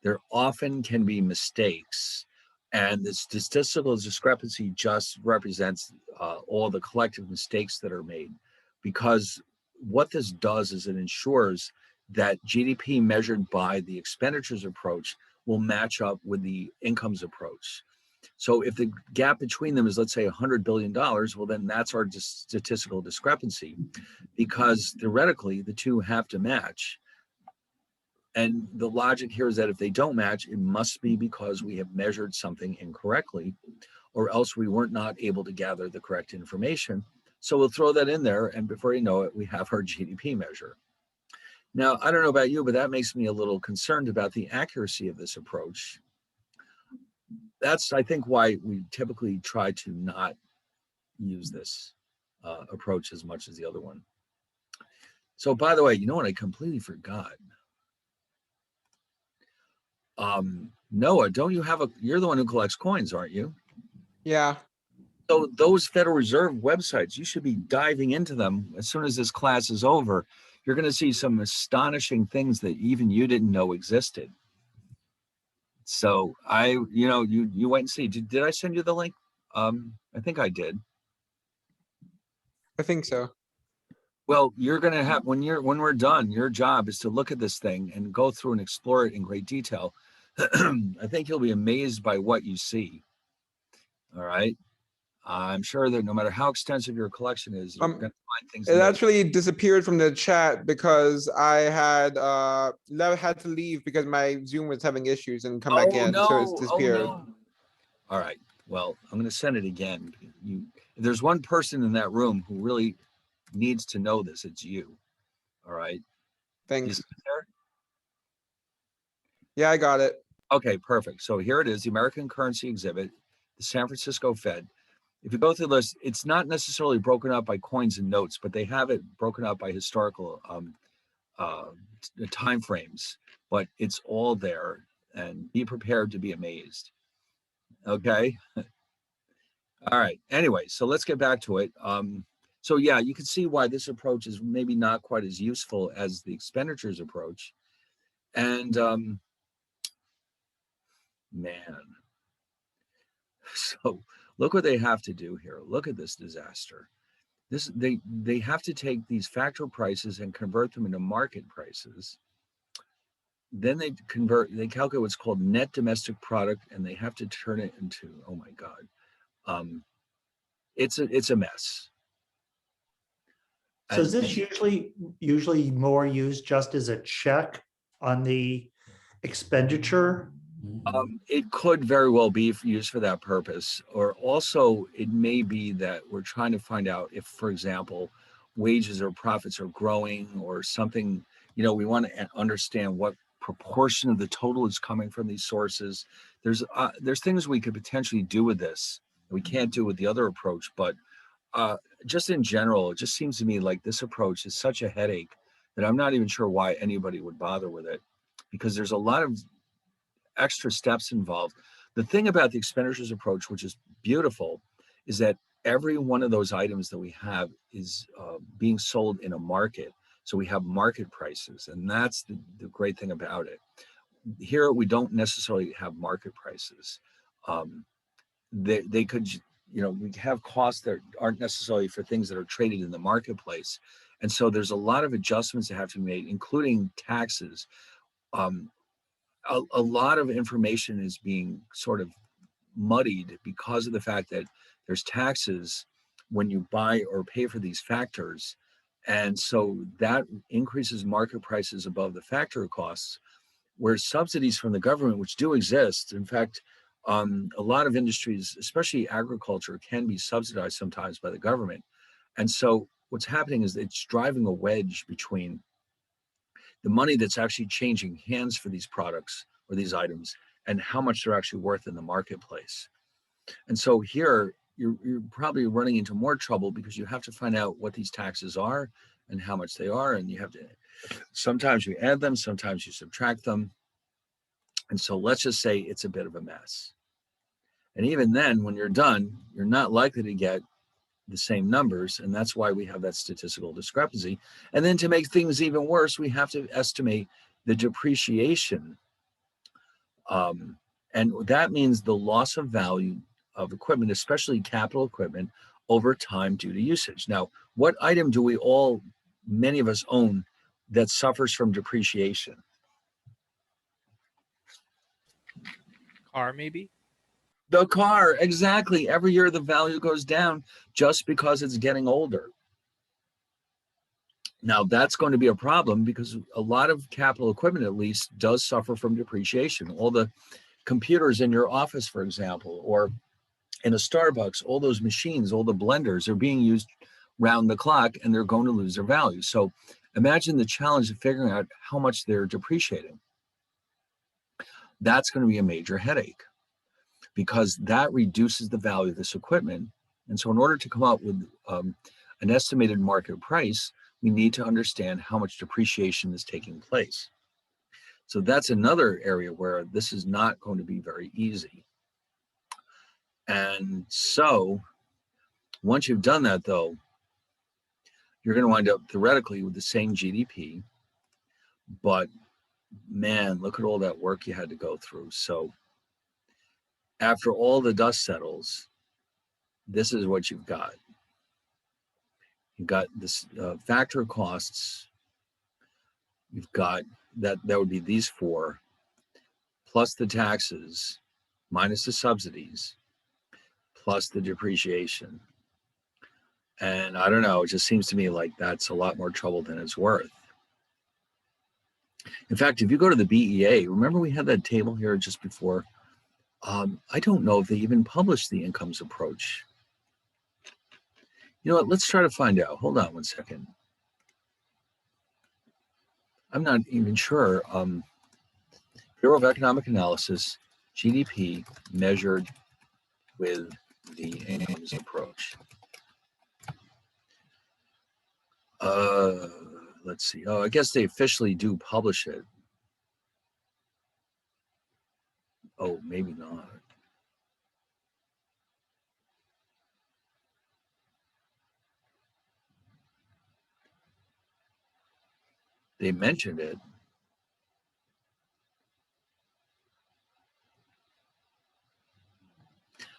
there often can be mistakes. And the statistical discrepancy just represents all the collective mistakes that are made. Because what this does is it ensures that GDP measured by the expenditures approach will match up with the incomes approach. So if the gap between them is, let's say, $100 billion, well, then that's our statistical discrepancy, because theoretically the two have to match. And the logic here is that if they don't match, it must be because we have measured something incorrectly, or else we weren't not able to gather the correct information. So we'll throw that in there, and before you know it, we have our GDP measure. Now, I don't know about you, but that makes me a little concerned about the accuracy of this approach. That's, I think, why we typically try to not use this approach as much as the other one. So by the way, you know what I completely forgot? Noah, don't you have you're the one who collects coins, aren't you? Yeah. So those Federal Reserve websites, you should be diving into them as soon as this class is over. You're going to see some astonishing things that even you didn't know existed. So you wait and see. Did I send you the link? I think I did. I think so. Well, you're going to have, when we're done, your job is to look at this thing and go through and explore it in great detail. I think you'll be amazed by what you see. All right. I'm sure that no matter how extensive your collection is, you're going to find things. It actually disappeared from the chat because I had had to leave because my Zoom was having issues and come back in, so it's disappeared. No. All right. Well, I'm going to send it again. If there's one person in that room who really needs to know this, it's you. All right. Thanks. There? Yeah, I got it. Okay, perfect. So here it is, the American Currency Exhibit, the San Francisco Fed. If you go through this, it's not necessarily broken up by coins and notes, but they have it broken up by historical time frames. But it's all there, and be prepared to be amazed. Okay. All right. Anyway, so let's get back to it. So yeah, you can see why this approach is maybe not quite as useful as the expenditures approach. And man, so look what they have to do here. Look at this disaster. They have to take these factor prices and convert them into market prices. Then they calculate what's called net domestic product, and they have to turn it into, oh my God. It's a mess. So is this usually more used just as a check on the expenditure? It could very well be used for that purpose, or also it may be that we're trying to find out if, for example, wages or profits are growing or something. We want to understand what proportion of the total is coming from these sources. There's things we could potentially do with this that we can't do with the other approach, but just in general, it just seems to me like this approach is such a headache that I'm not even sure why anybody would bother with it, because there's a lot of extra steps involved. The thing about the expenditures approach, which is beautiful, is that every one of those items that we have is being sold in a market. So we have market prices, and that's the great thing about it. Here, we don't necessarily have market prices. They could, we have costs that aren't necessarily for things that are traded in the marketplace. And so there's a lot of adjustments that have to be made, including taxes. A lot of information is being sort of muddied because of the fact that there's taxes when you buy or pay for these factors. And so that increases market prices above the factor costs, where subsidies from the government, which do exist. In fact, a lot of industries, especially agriculture, can be subsidized sometimes by the government. And so what's happening is it's driving a wedge between the money that's actually changing hands for these products or these items and how much they're actually worth in the marketplace. And so here, you're probably running into more trouble because you have to find out what these taxes are and how much they are. And you have to, sometimes you add them, sometimes you subtract them. And so let's just say it's a bit of a mess. And even then, when you're done, you're not likely to get the same numbers. And that's why we have that statistical discrepancy. And then to make things even worse, we have to estimate the depreciation. And that means the loss of value of equipment, especially capital equipment, over time due to usage. Now, what item do many of us own that suffers from depreciation? Car, maybe? The car, exactly. Every year the value goes down just because it's getting older. Now that's going to be a problem because a lot of capital equipment, at least, does suffer from depreciation. All the computers in your office, for example, or in a Starbucks, all those machines, all the blenders are being used round the clock and they're going to lose their value. So imagine the challenge of figuring out how much they're depreciating. That's going to be a major headache. because that reduces the value of this equipment. And so in order to come up with an estimated market price, we need to understand how much depreciation is taking place. So that's another area where this is not going to be very easy. And so once you've done that though, you're going to wind up theoretically with the same GDP, but man, look at all that work you had to go through. So after all the dust settles, this is what you've got. You've got this factor of costs. You've got that would be these four, plus the taxes, minus the subsidies, plus the depreciation. And I don't know, it just seems to me like that's a lot more trouble than it's worth. In fact, if you go to the BEA, remember we had that table here just before. I don't know if they even published the incomes approach. You know what, let's try to find out. Hold on one second. I'm not even sure. Bureau of Economic Analysis, GDP measured with the incomes approach. Let's see. Oh, I guess they officially do publish it. Oh, maybe not. They mentioned it.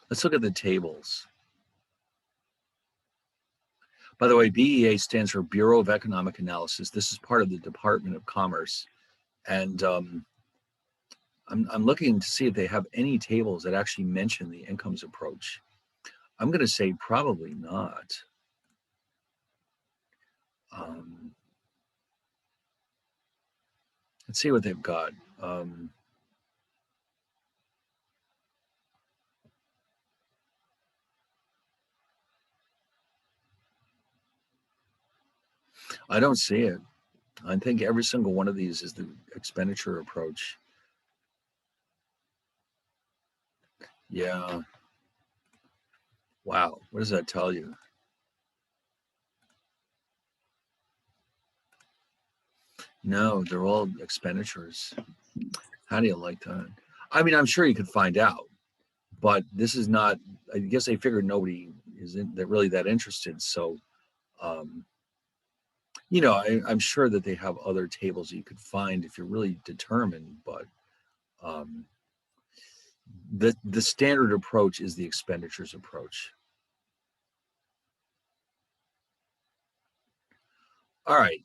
Let's look at the tables. By the way, BEA stands for Bureau of Economic Analysis. This is part of the Department of Commerce. And I'm looking to see if they have any tables that actually mention the incomes approach. I'm going to say probably not. Let's see what they've got. I don't see it. I think every single one of these is the expenditure approach. Yeah. Wow. What does that tell you? No, they're all expenditures. How do you like that? I mean, I'm sure you could find out, but this is not, I guess they figured nobody is really that interested. So, you know, I'm sure that they have other tables you could find if you're really determined, but the standard approach is the expenditures approach. All right.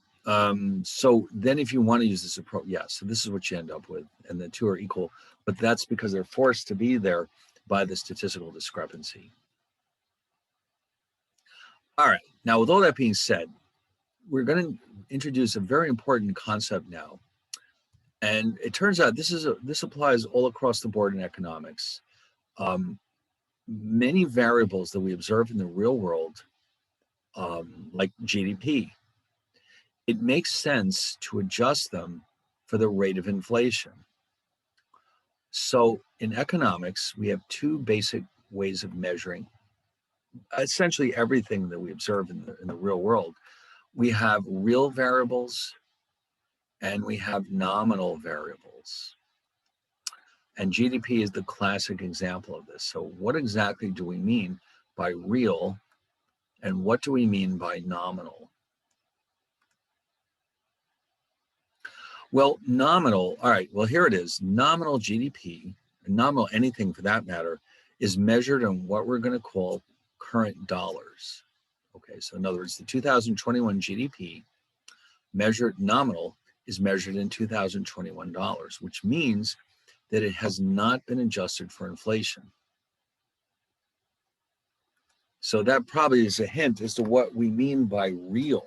So then if you want to use this approach, yeah, so this is what you end up with, and the two are equal, but that's because they're forced to be there by the statistical discrepancy. All right, now with all that being said, we're going to introduce a very important concept now. And it turns out this applies all across the board in economics. Many variables that we observe in the real world, like GDP, it makes sense to adjust them for the rate of inflation. So in economics, we have two basic ways of measuring essentially everything that we observe in the real world. We have real variables and we have nominal variables. And GDP is the classic example of this. So what exactly do we mean by real and what do we mean by nominal? Well, nominal, all right, well, here it is. Nominal GDP, nominal anything for that matter, is measured in what we're going to call current dollars. Okay, so in other words, the 2021 GDP measured nominal is measured in 2021 dollars, which means that it has not been adjusted for inflation. So that probably is a hint as to what we mean by real.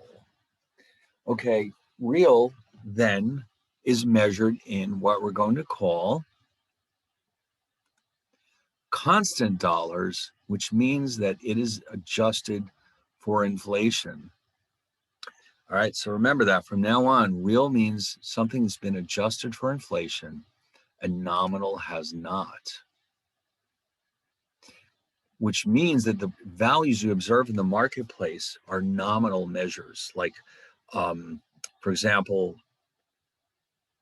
Okay, real then is measured in what we're going to call constant dollars, which means that it is adjusted for inflation. All right, so remember that from now on, real means something's been adjusted for inflation and nominal has not. which means that the values you observe in the marketplace are nominal measures. Like, for example,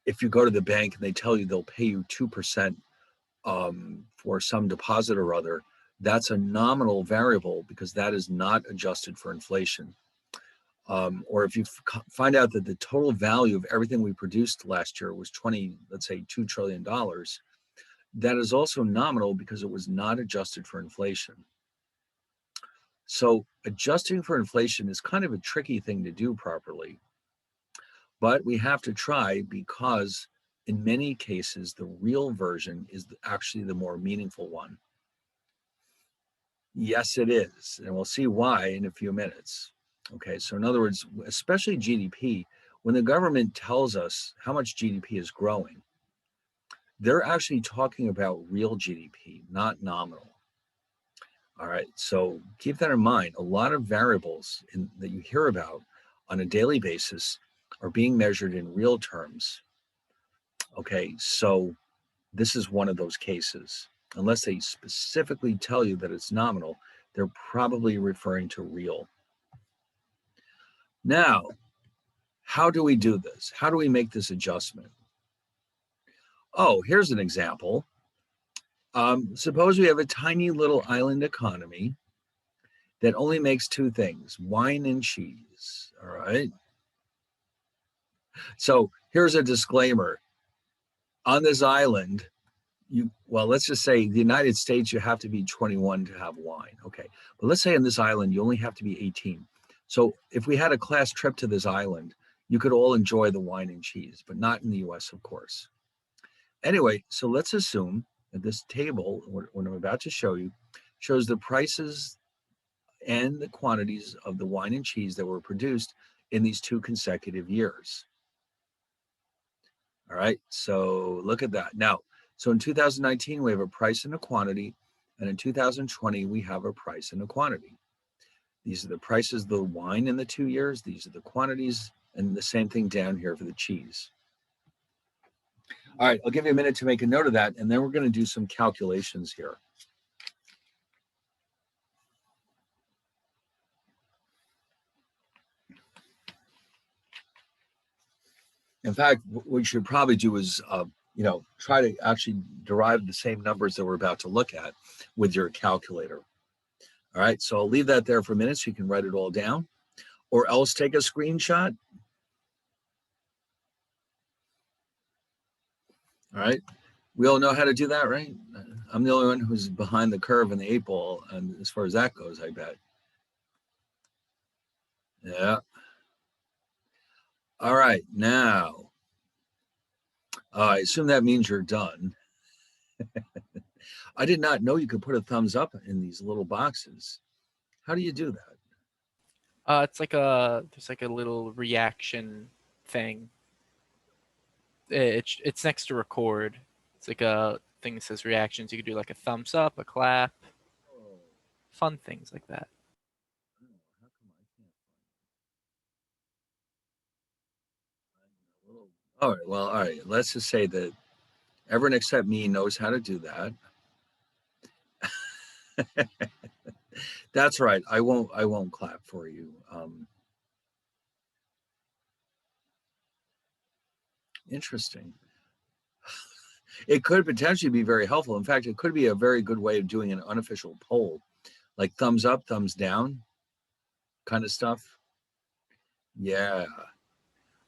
if you go to the bank and they tell you they'll pay you 2% for some deposit or other, that's a nominal variable because that is not adjusted for inflation. Or if you find out that the total value of everything we produced last year was let's say $2 trillion, that is also nominal because it was not adjusted for inflation. So adjusting for inflation is kind of a tricky thing to do properly, but we have to try because in many cases, the real version is actually the more meaningful one. Yes, it is. And we'll see why in a few minutes. Okay, so in other words, especially GDP, when the government tells us how much GDP is growing, they're actually talking about real GDP, not nominal. All right, so keep that in mind. A lot of variables that you hear about on a daily basis are being measured in real terms. Okay, so this is one of those cases. Unless they specifically tell you that it's nominal, they're probably referring to real. Now, how do we do this? How do we make this adjustment? Oh, here's an example. Suppose we have a tiny little island economy that only makes two things, wine and cheese, all right? So here's a disclaimer. On this island, let's just say the United States, you have to be 21 to have wine, okay? But let's say on this island, you only have to be 18. So if we had a class trip to this island, you could all enjoy the wine and cheese, but not in the US, of course. Anyway, so let's assume that this table, what I'm about to show you, shows the prices and the quantities of the wine and cheese that were produced in these 2 consecutive years. All right, so look at that. Now, so in 2019, we have a price and a quantity, and in 2020, we have a price and a quantity. These are the prices of the wine in the 2 years, these are the quantities, and the same thing down here for the cheese. All right, I'll give you a minute to make a note of that, and then we're going to do some calculations here. In fact, what we should probably do is, try to actually derive the same numbers that we're about to look at with your calculator. All right, so I'll leave that there for a minute so you can write it all down, or else take a screenshot. All right, we all know how to do that, right? I'm the only one who's behind the curve in the 8 ball, and as far as that goes, I bet. Yeah. All right, now, I assume that means you're done. I did not know you could put a thumbs up in these little boxes. How do you do that? It's like there's like a little reaction thing. It's next to record. It's like a thing that says reactions. You could do like a thumbs up, a clap, fun things like that. All right, well, all right, let's just say that everyone except me knows how to do that. That's right. I won't clap for you. Interesting. It could potentially be very helpful. In fact, it could be a very good way of doing an unofficial poll, like thumbs up, thumbs down kind of stuff. Yeah.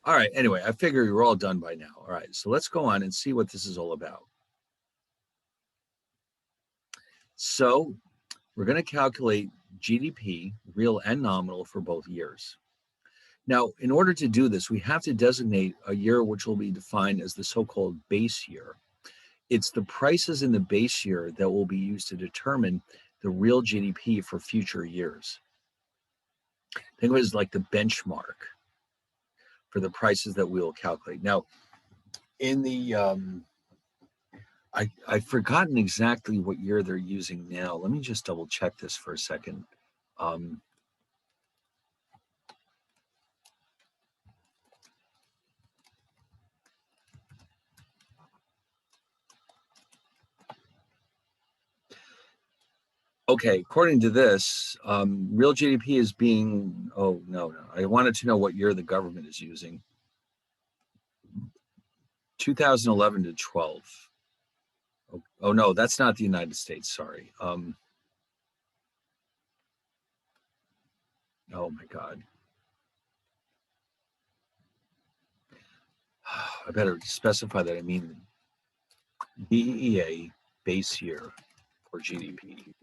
All right. Anyway, I figure you're all done by now. All right. So let's go on and see what this is all about. So we're going to calculate GDP, real and nominal, for both years. Now, in order to do this, we have to designate a year which will be defined as the so-called base year. It's the prices in the base year that will be used to determine the real GDP for future years. Think of it as like the benchmark for the prices that we will calculate. Now, in the, I've forgotten exactly what year they're using now. Let me just double check this for a second. Okay, according to this, real GDP is being, oh, no. I wanted to know what year the government is using. 2011 to 12. Oh, no, that's not the United States, sorry. Oh my God. I better specify that I mean BEA base year for GDP.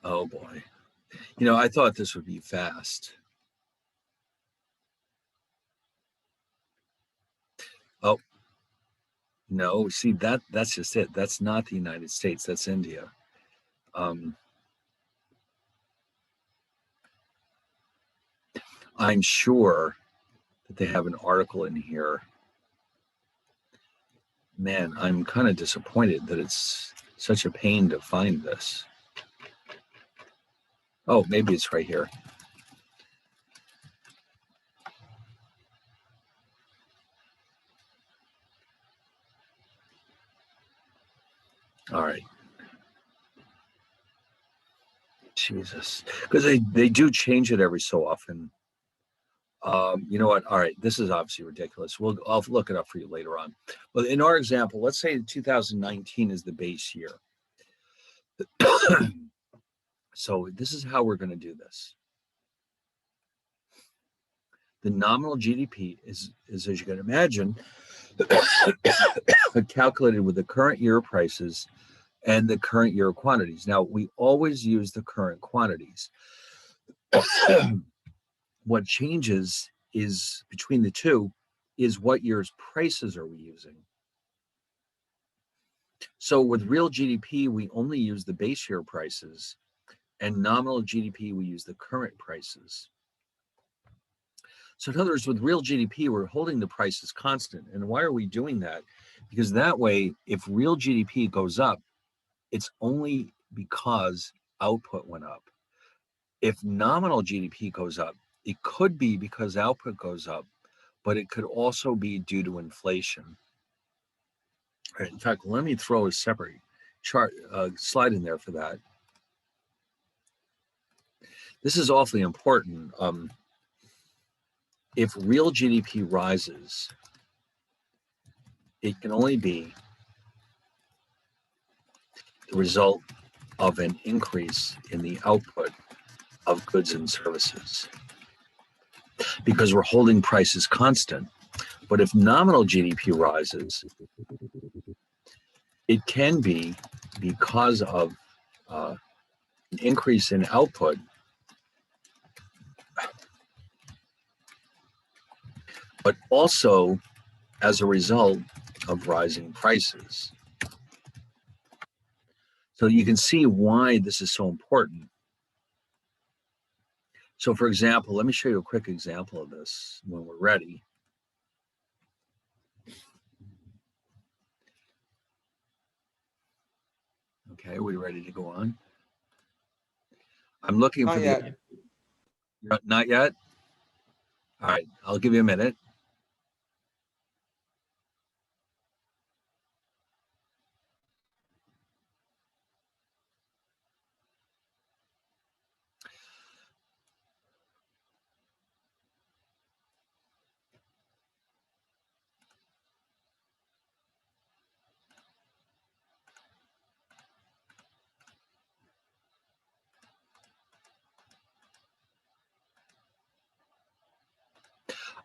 Oh boy. I thought this would be fast. Oh, no, see that's just it. That's not the United States, that's India. I'm sure that they have an article in here. Man, I'm kind of disappointed that it's such a pain to find this. Oh, maybe it's right here. All right. Jesus, because they do change it every so often. You know what? All right, this is obviously ridiculous. I'll look it up for you later on. But in our example, let's say 2019 is the base year. So this is how we're going to do this. The nominal GDP is as you can imagine, calculated with the current year prices and the current year quantities. Now, we always use the current quantities. What changes is between the two is what year's prices are we using. So with real GDP, we only use the base year prices, and nominal GDP, we use the current prices. So in other words, with real GDP, we're holding the prices constant. And why are we doing that? Because that way, if real GDP goes up, it's only because output went up. If nominal GDP goes up, it could be because output goes up, but it could also be due to inflation. All right, in fact, let me throw a separate chart slide in there for that. This is awfully important. If real GDP rises, it can only be the result of an increase in the output of goods and services, because we're holding prices constant. But if nominal GDP rises, it can be because of an increase in output, but also as a result of rising prices. So you can see why this is so important. So for example, let me show you a quick example of this when we're ready. Okay, are we ready to go on? I'm looking for Not yet. Not yet? All right, I'll give you a minute.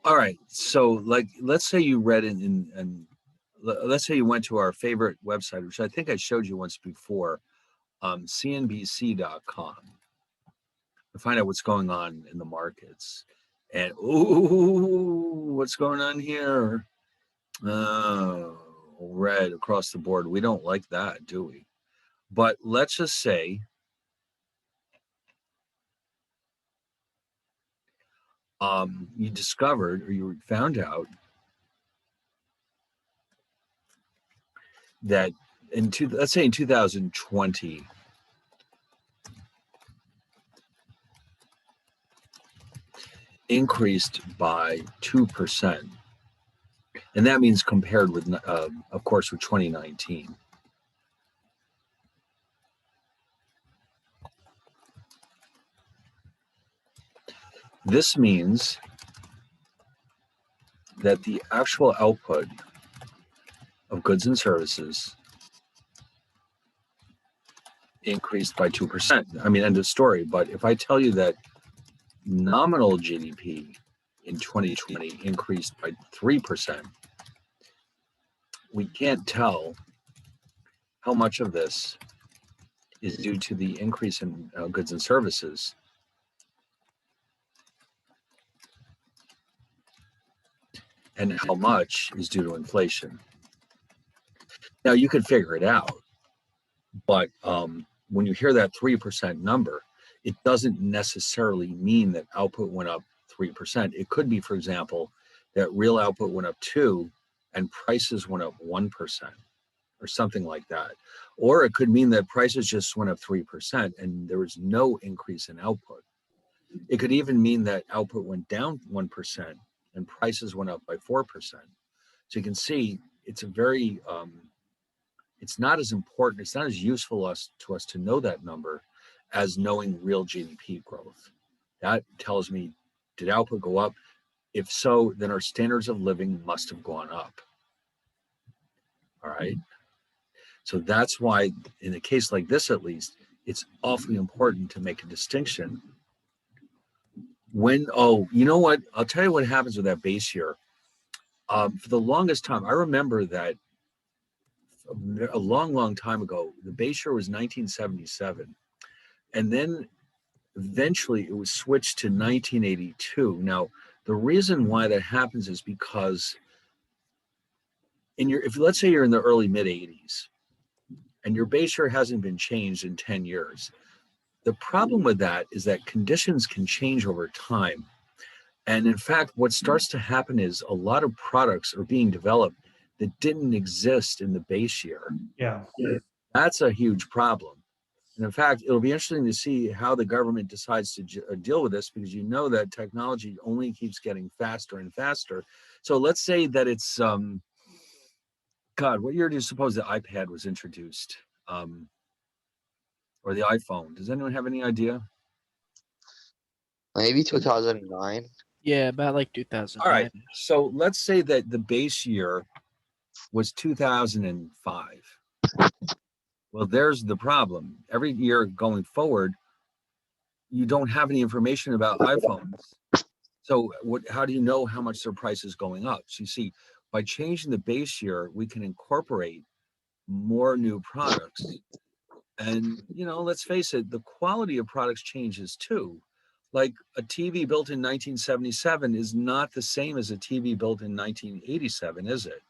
All right, so like, let's say you read it let's say you went to our favorite website, which I think I showed you once before, CNBC.com, to find out what's going on in the markets. And ooh, what's going on here? Oh, red across the board. We don't like that, do we? But let's just say you discovered, or you found out, that let's say in 2020, increased by 2%. And that means compared with, of course, with 2019. This means that the actual output of goods and services increased by 2%. I mean, end of story. But if I tell you that nominal GDP in 2020 increased by 3%, we can't tell how much of this is due to the increase in goods and services and how much is due to inflation. Now, you could figure it out, but when you hear that 3% number, it doesn't necessarily mean that output went up 3%. It could be, for example, that real output went up 2% and prices went up 1% or something like that. Or it could mean that prices just went up 3% and there was no increase in output. It could even mean that output went down 1% and prices went up by 4%. So you can see it's a very, it's not as important, it's not as useful to us to know that number as knowing real GDP growth. That tells me, did output go up? If so, then our standards of living must have gone up. All right. So that's why, in a case like this, at least, it's awfully important to make a distinction. When, oh, you know what? I'll tell you what happens with that base year. For the longest time, I remember that a long, long time ago, the base year was 1977. And then eventually it was switched to 1982. Now, the reason why that happens is because if let's say you're in the early mid 80s and your base year hasn't been changed in 10 years, the problem with that is that conditions can change over time. And in fact, what starts to happen is a lot of products are being developed that didn't exist in the base year. Yeah. That's a huge problem. And in fact, it'll be interesting to see how the government decides to deal with this, because you know that technology only keeps getting faster and faster. So let's say that it's, God, what year do you suppose the iPad was introduced? Or the iPhone? Does anyone have any idea? Maybe 2009. Yeah, about like 2000. All right. So let's say that the base year was 2005. Well, there's the problem. Every year going forward, you don't have any information about iPhones. So how do you know how much their price is going up? So you see, by changing the base year, we can incorporate more new products. And, let's face it, the quality of products changes too. Like a TV built in 1977 is not the same as a TV built in 1987, is it?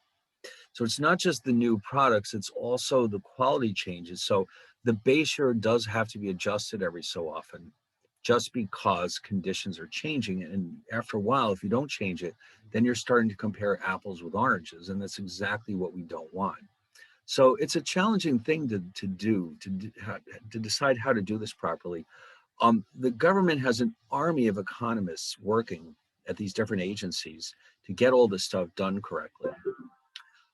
So it's not just the new products, it's also the quality changes. So the base year does have to be adjusted every so often, just because conditions are changing. And after a while, if you don't change it, then you're starting to compare apples with oranges. And that's exactly what we don't want. So it's a challenging thing to decide how to do this properly. The government has an army of economists working at these different agencies to get all this stuff done correctly.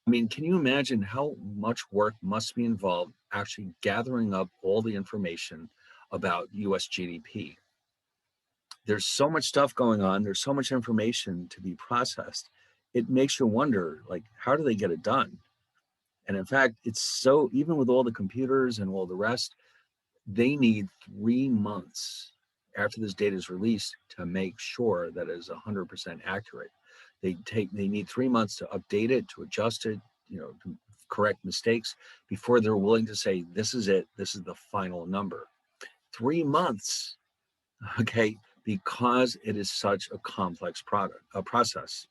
I mean, can you imagine how much work must be involved actually gathering up all the information about US GDP? There's so much stuff going on. There's so much information to be processed. It makes you wonder, like, how do they get it done? And in fact, it's so, even with all the computers and all the rest, they need 3 months after this data is released to make sure that it is 100% accurate. They need 3 months to update it, to adjust it, to correct mistakes before they're willing to say, this is it, this is the final number. 3 months, okay, because it is such a complex process.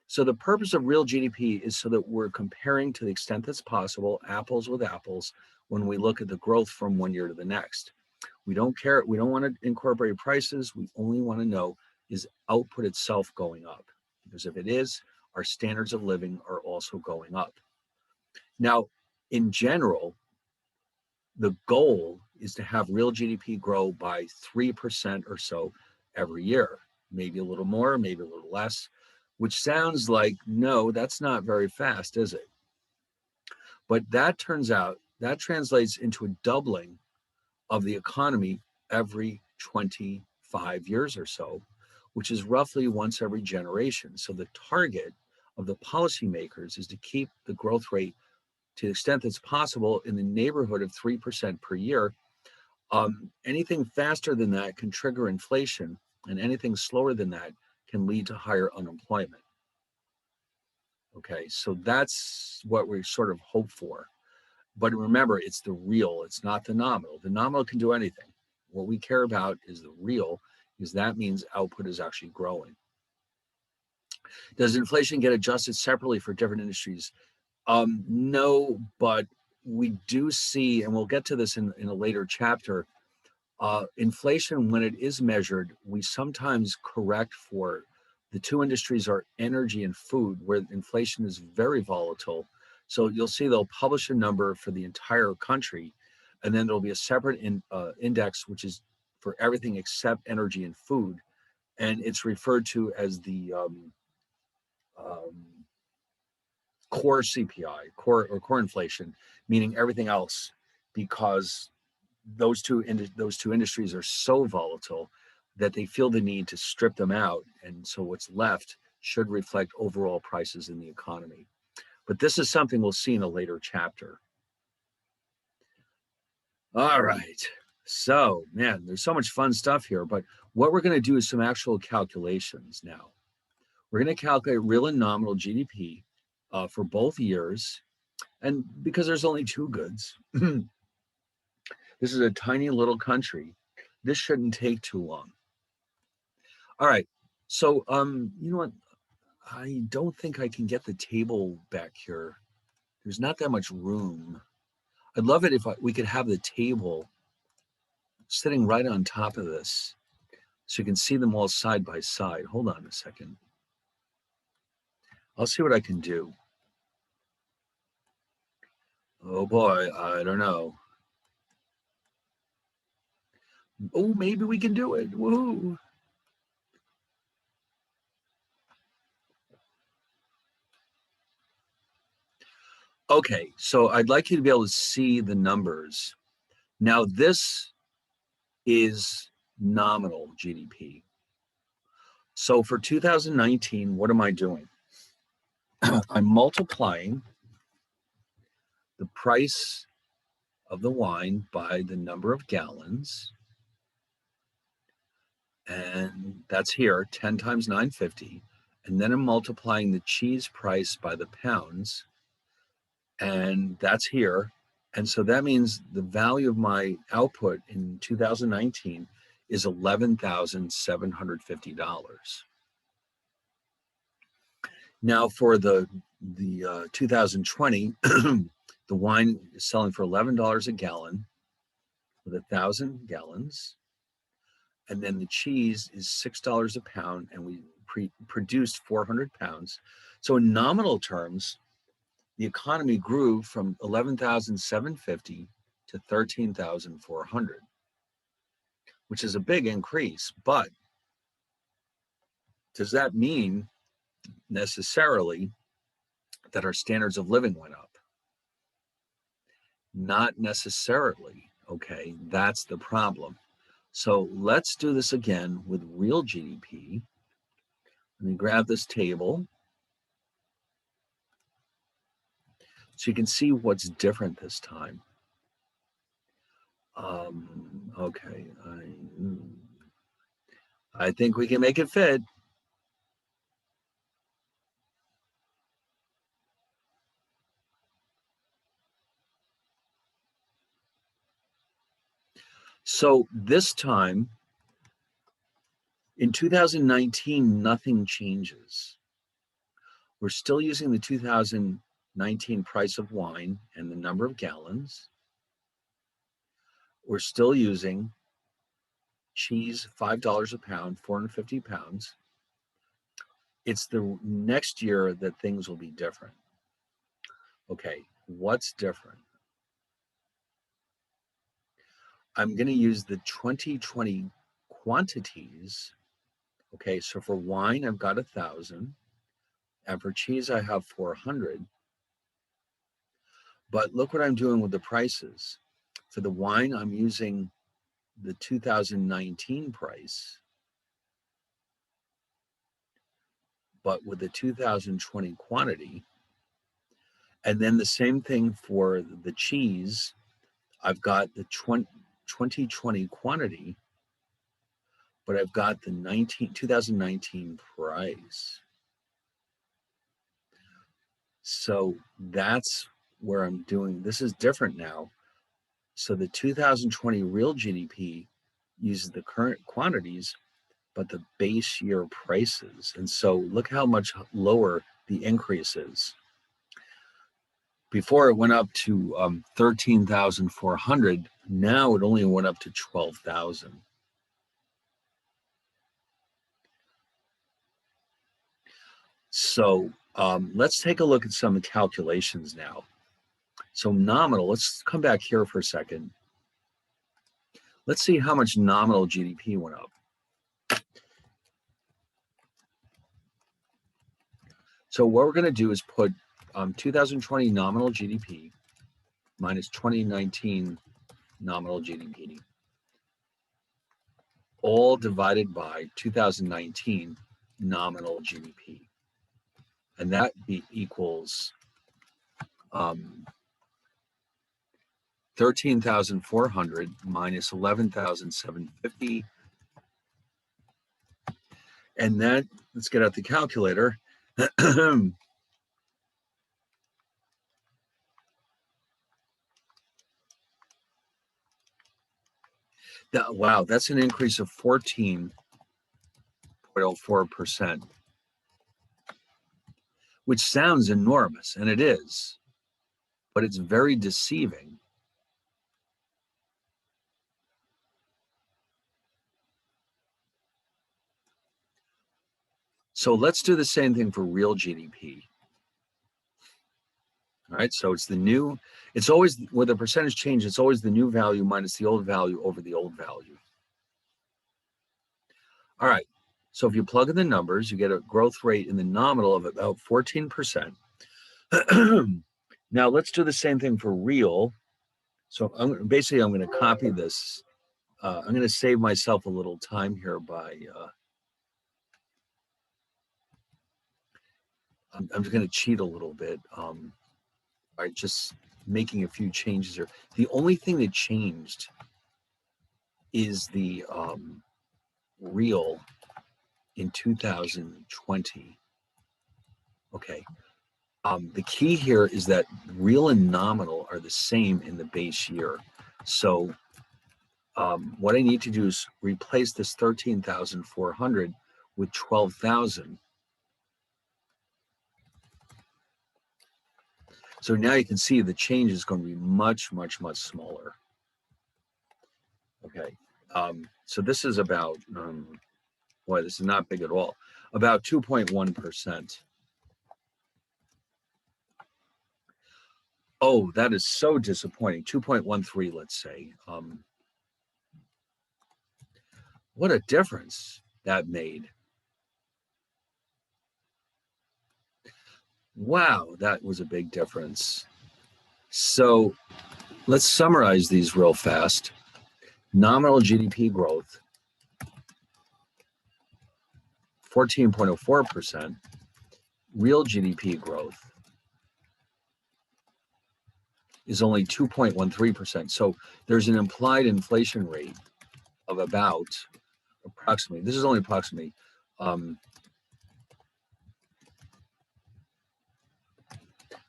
So the purpose of real GDP is so that we're comparing, to the extent that's possible, apples with apples when we look at the growth from one year to the next. We don't care, we don't want to incorporate prices, we only want to know, is output itself going up? Because if it is, our standards of living are also going up. Now, in general, the goal is to have real GDP grow by 3% or so every year, maybe a little more, maybe a little less. which sounds like, no, that's not very fast, is it? But that turns out, that translates into a doubling of the economy every 25 years or so, which is roughly once every generation. So the target of the policymakers is to keep the growth rate to the extent that's possible in the neighborhood of 3% per year. Anything faster than that can trigger inflation, and anything slower than that can lead to higher unemployment. Okay, so that's what we sort of hope for. But remember, it's the real, it's not the nominal. The nominal can do anything. What we care about is the real, because that means output is actually growing. Does inflation get adjusted separately for different industries? No, but we do see, and we'll get to this in a later chapter, inflation, when it is measured, we sometimes correct for the two industries are energy and food, where inflation is very volatile. So you'll see they'll publish a number for the entire country, and then there'll be a separate index, which is for everything except energy and food. And it's referred to as the core CPI, core inflation, meaning everything else, because those two industries are so volatile that they feel the need to strip them out. And so what's left should reflect overall prices in the economy. But this is something we'll see in a later chapter. All right. So, man, there's so much fun stuff here. But what we're going to do is some actual calculations now. We're going to calculate real and nominal GDP for both years. And because there's only two goods, this is a tiny little country, this shouldn't take too long. All right. So, you know what? I don't think I can get the table back here. There's not that much room. I'd love it if we could have the table sitting right on top of this so you can see them all side by side. Hold on a second. I'll see what I can do. Oh boy, I don't know. Oh, maybe we can do it. Woohoo. Okay, so I'd like you to be able to see the numbers. Now this is nominal GDP. So for 2019, what am I doing? I'm multiplying the price of the wine by the number of gallons. And that's here, 10 times 950. And then I'm multiplying the cheese price by the pounds. And that's here. And so that means the value of my output in 2019 is $11,750. Now for the 2020, the wine is selling for $11 a gallon with 1,000 gallons. And then the cheese is $6 a pound, and we produced 400 pounds. So in nominal terms, the economy grew from 11,750 to 13,400, which is a big increase. But does that mean necessarily that our standards of living went up? Not necessarily, okay? That's the problem. So let's do this again with real GDP. Let me grab this table so you can see what's different this time. Okay, I think we can make it fit. So this time, in 2019, nothing changes. We're still using the 2019 price of wine and the number of gallons. We're still using cheese, $5 a pound, 450 pounds. It's the next year that things will be different. Okay, what's different? I'm going to use the 2020 quantities. Okay, so for wine, I've got 1,000. And for cheese, I have 400. But look what I'm doing with the prices. For the wine, I'm using the 2019 price. But with the 2020 quantity. And then the same thing for the cheese. I've got the 2020 quantity, but I've got the 2019 price. So that's where I'm doing, this is different now. So the 2020 real GDP uses the current quantities, but the base year prices. And so look how much lower the increase is. Before it went up to 13,400, now it only went up to 12,000. So let's take a look at some calculations now. So nominal, let's come back here for a second. Let's see how much nominal GDP went up. So what we're going to do is put 2020 nominal GDP minus 2019 nominal GDP, all divided by 2019 nominal GDP. And that equals 13,400 minus 11,750. And that, let's get out the calculator. Wow, that's an increase of 14.04%, which sounds enormous, and it is, but it's very deceiving. So let's do the same thing for real GDP. All right, so it's the new, it's always, with a percentage change, it's always the new value minus the old value over the old value. All right, so if you plug in the numbers, you get a growth rate in the nominal of about 14%. Now let's do the same thing for real. So I'm going to copy this. I'm going to save myself a little time here by, I'm just going to cheat a little bit. By just making a few changes here. The only thing that changed is the real in 2020. Okay. The key here is that real and nominal are the same in the base year. So what I need to do is replace this 13,400 with 12,000. So now you can see the change is going to be much, much, much smaller. Okay, so this is about, boy, this is not big at all, about 2.1%. Oh, that is so disappointing, 2.13, let's say. What a difference that made. Wow, that was a big difference. So let's summarize these real fast. Nominal GDP growth, 14.04%. Real GDP growth is only 2.13%. So there's an implied inflation rate of about approximately, this is only approximately,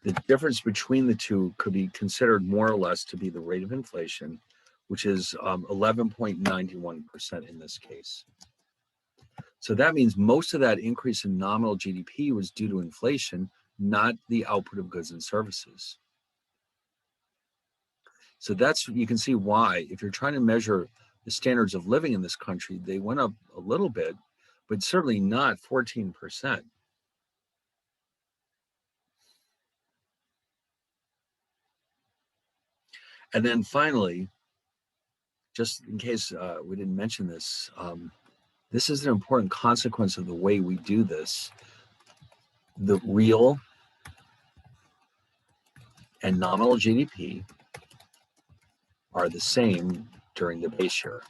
the difference between the two could be considered more or less to be the rate of inflation, which is 11.91% in this case. So that means most of that increase in nominal GDP was due to inflation, not the output of goods and services. So that's, you can see why, if you're trying to measure the standards of living in this country, they went up a little bit, but certainly not 14%. And then finally, just in case we didn't mention this, this is an important consequence of the way we do this. the real and nominal GDP are the same during the base year.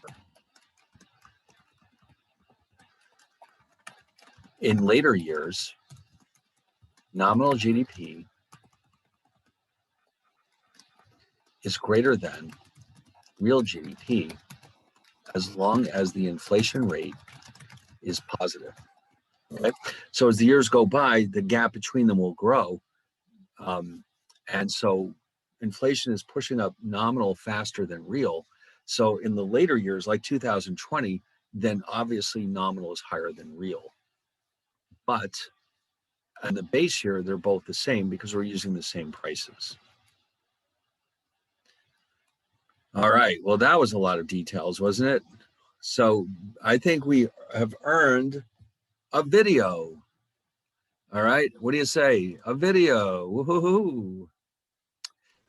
In later years, nominal GDP is greater than real GDP as long as the inflation rate is positive. Okay? So as the years go by, the gap between them will grow. And so inflation is pushing up nominal faster than real. So in the later years, like 2020, then obviously nominal is higher than real. But in the base year, they're both the same because we're using the same prices. All right, well, that was a lot of details, wasn't it? So I think we have earned a video. All right, what do you say? A video, woohoo.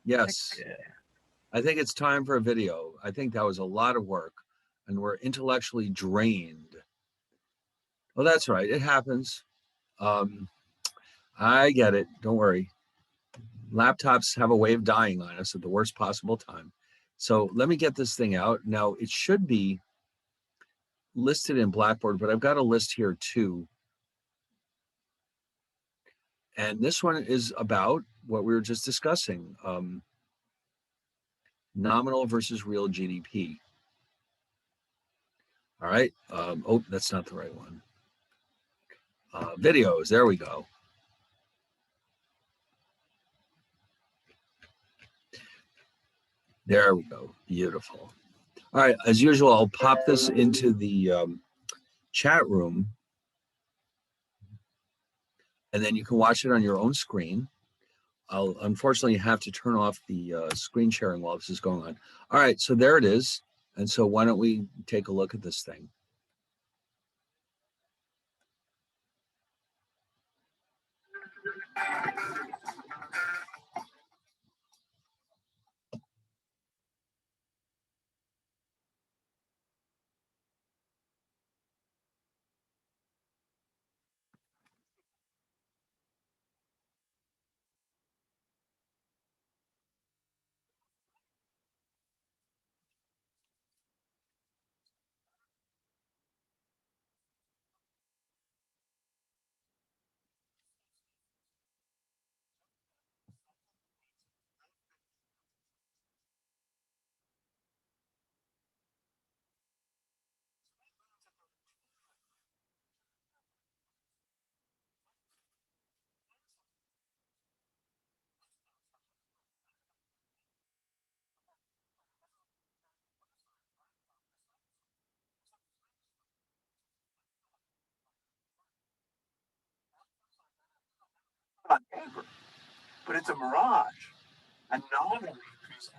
Yes, I think it's time for a video. I think that was a lot of work and we're intellectually drained. Well, that's right, it happens. I get it, don't worry. Laptops have a way of dying on us at the worst possible time. So let me get this thing out. Now it should be listed in Blackboard, but I've got a list here too. And this one is about what we were just discussing, nominal versus real GDP. All right. Oh, that's not the right one. Videos, there we go. There we go, beautiful. All right, as usual, I'll pop this into the chat room and then you can watch it on your own screen. I'll unfortunately have to turn off the screen sharing while this is going on. All right, so there it is. And so why don't we take a look at this thing? On paper, but it's a mirage, a nominal increase.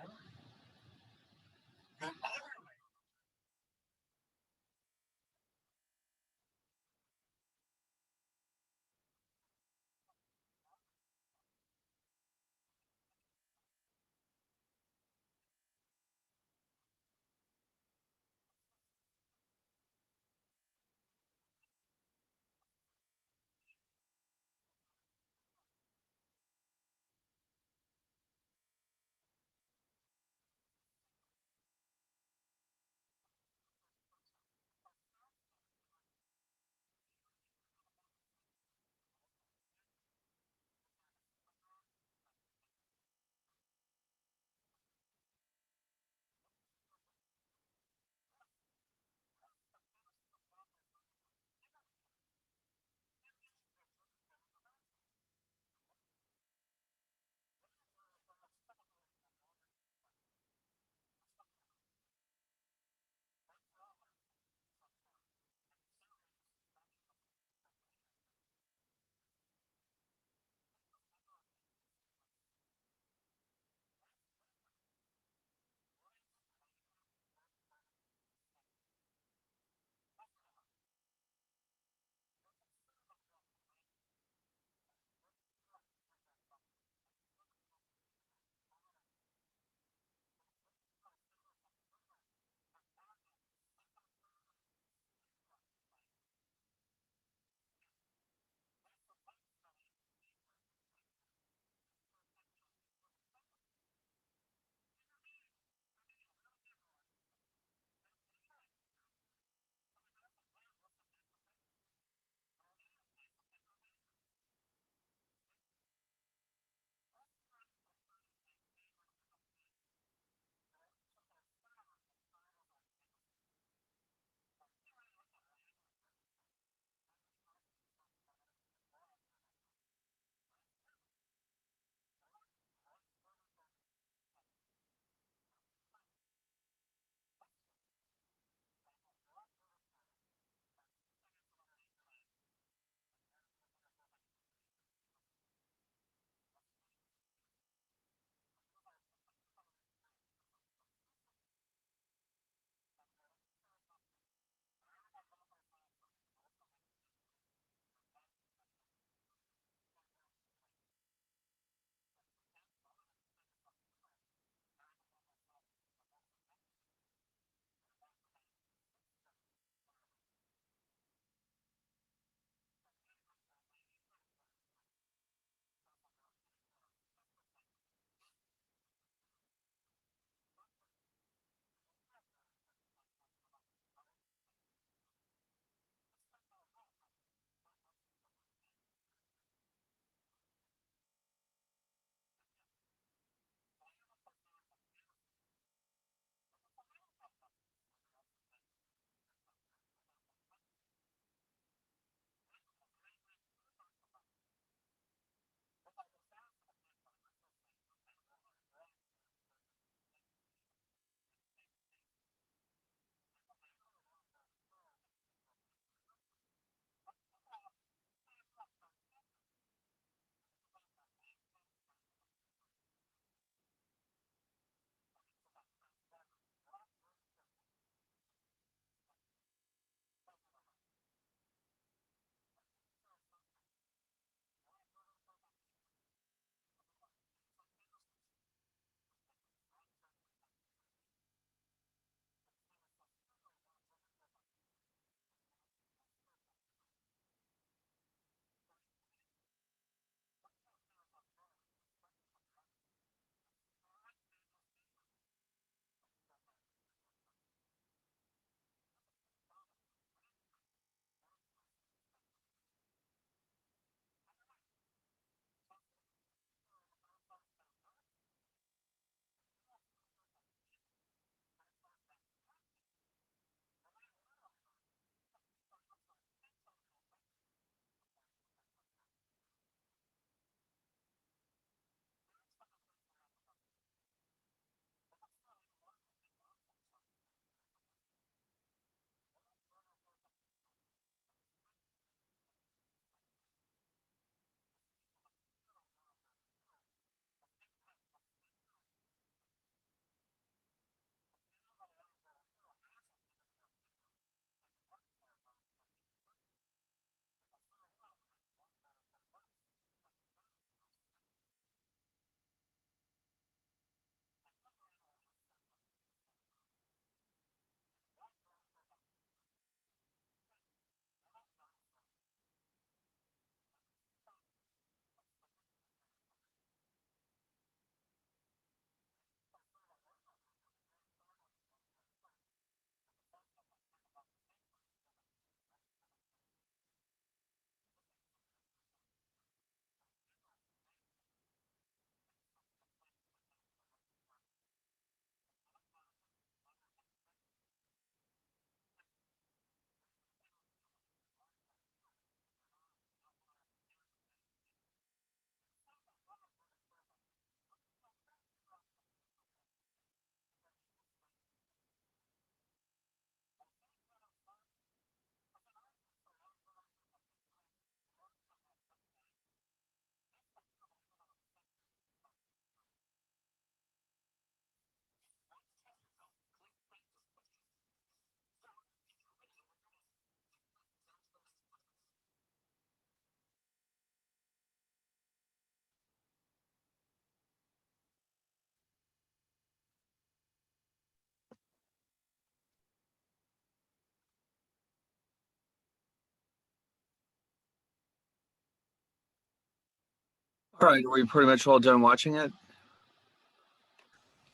All right, are we pretty much all done watching it?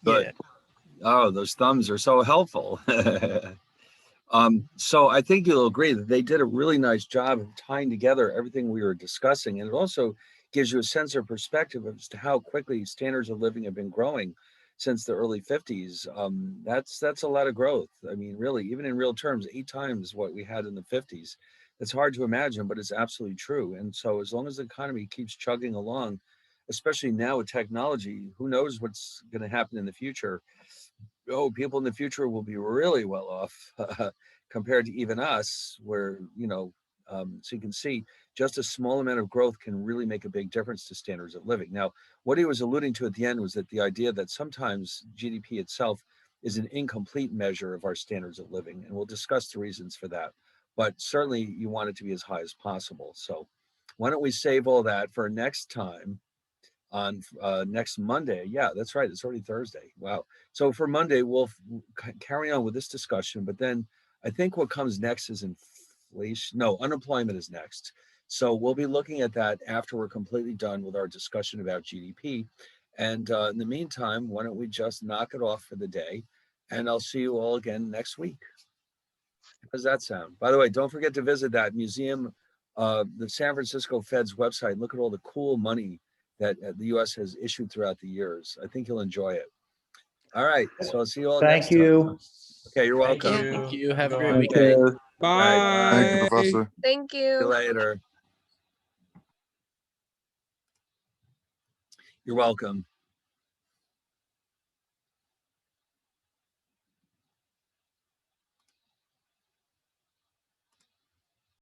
Good. Yeah. Oh, those thumbs are so helpful. So I think you'll agree that they did a really nice job of tying together everything we were discussing. And it also gives you a sense of perspective as to how quickly standards of living have been growing since the early 50s. That's a lot of growth. I mean, really, even in real terms, 8 times what we had in the 50s. It's hard to imagine, but it's absolutely true. And so as long as the economy keeps chugging along, especially now with technology, who knows what's going to happen in the future? Oh, people in the future will be really well off compared to even us, where, so you can see just a small amount of growth can really make a big difference to standards of living. Now, what he was alluding to at the end was that the idea that sometimes GDP itself is an incomplete measure of our standards of living, and we'll discuss the reasons for that. But certainly you want it to be as high as possible. So why don't we save all that for next time on next Monday? Yeah, that's right. It's already Thursday. Wow. So for Monday, we'll carry on with this discussion, but then I think what comes next is inflation. No, unemployment is next. So we'll be looking at that after we're completely done with our discussion about GDP. And in the meantime, why don't we just knock it off for the day? And I'll see you all again next week. How does that sound? By the way, don't forget to visit that museum, the San Francisco Fed's website. Look at all the cool money that the U.S. has issued throughout the years. I think you'll enjoy it. All right, so I'll see you all next Thank time. you. Okay, you're welcome. Thank you. Have a great Thank weekend. you. Bye. Thank you, Professor. Thank See you you. later. You're welcome.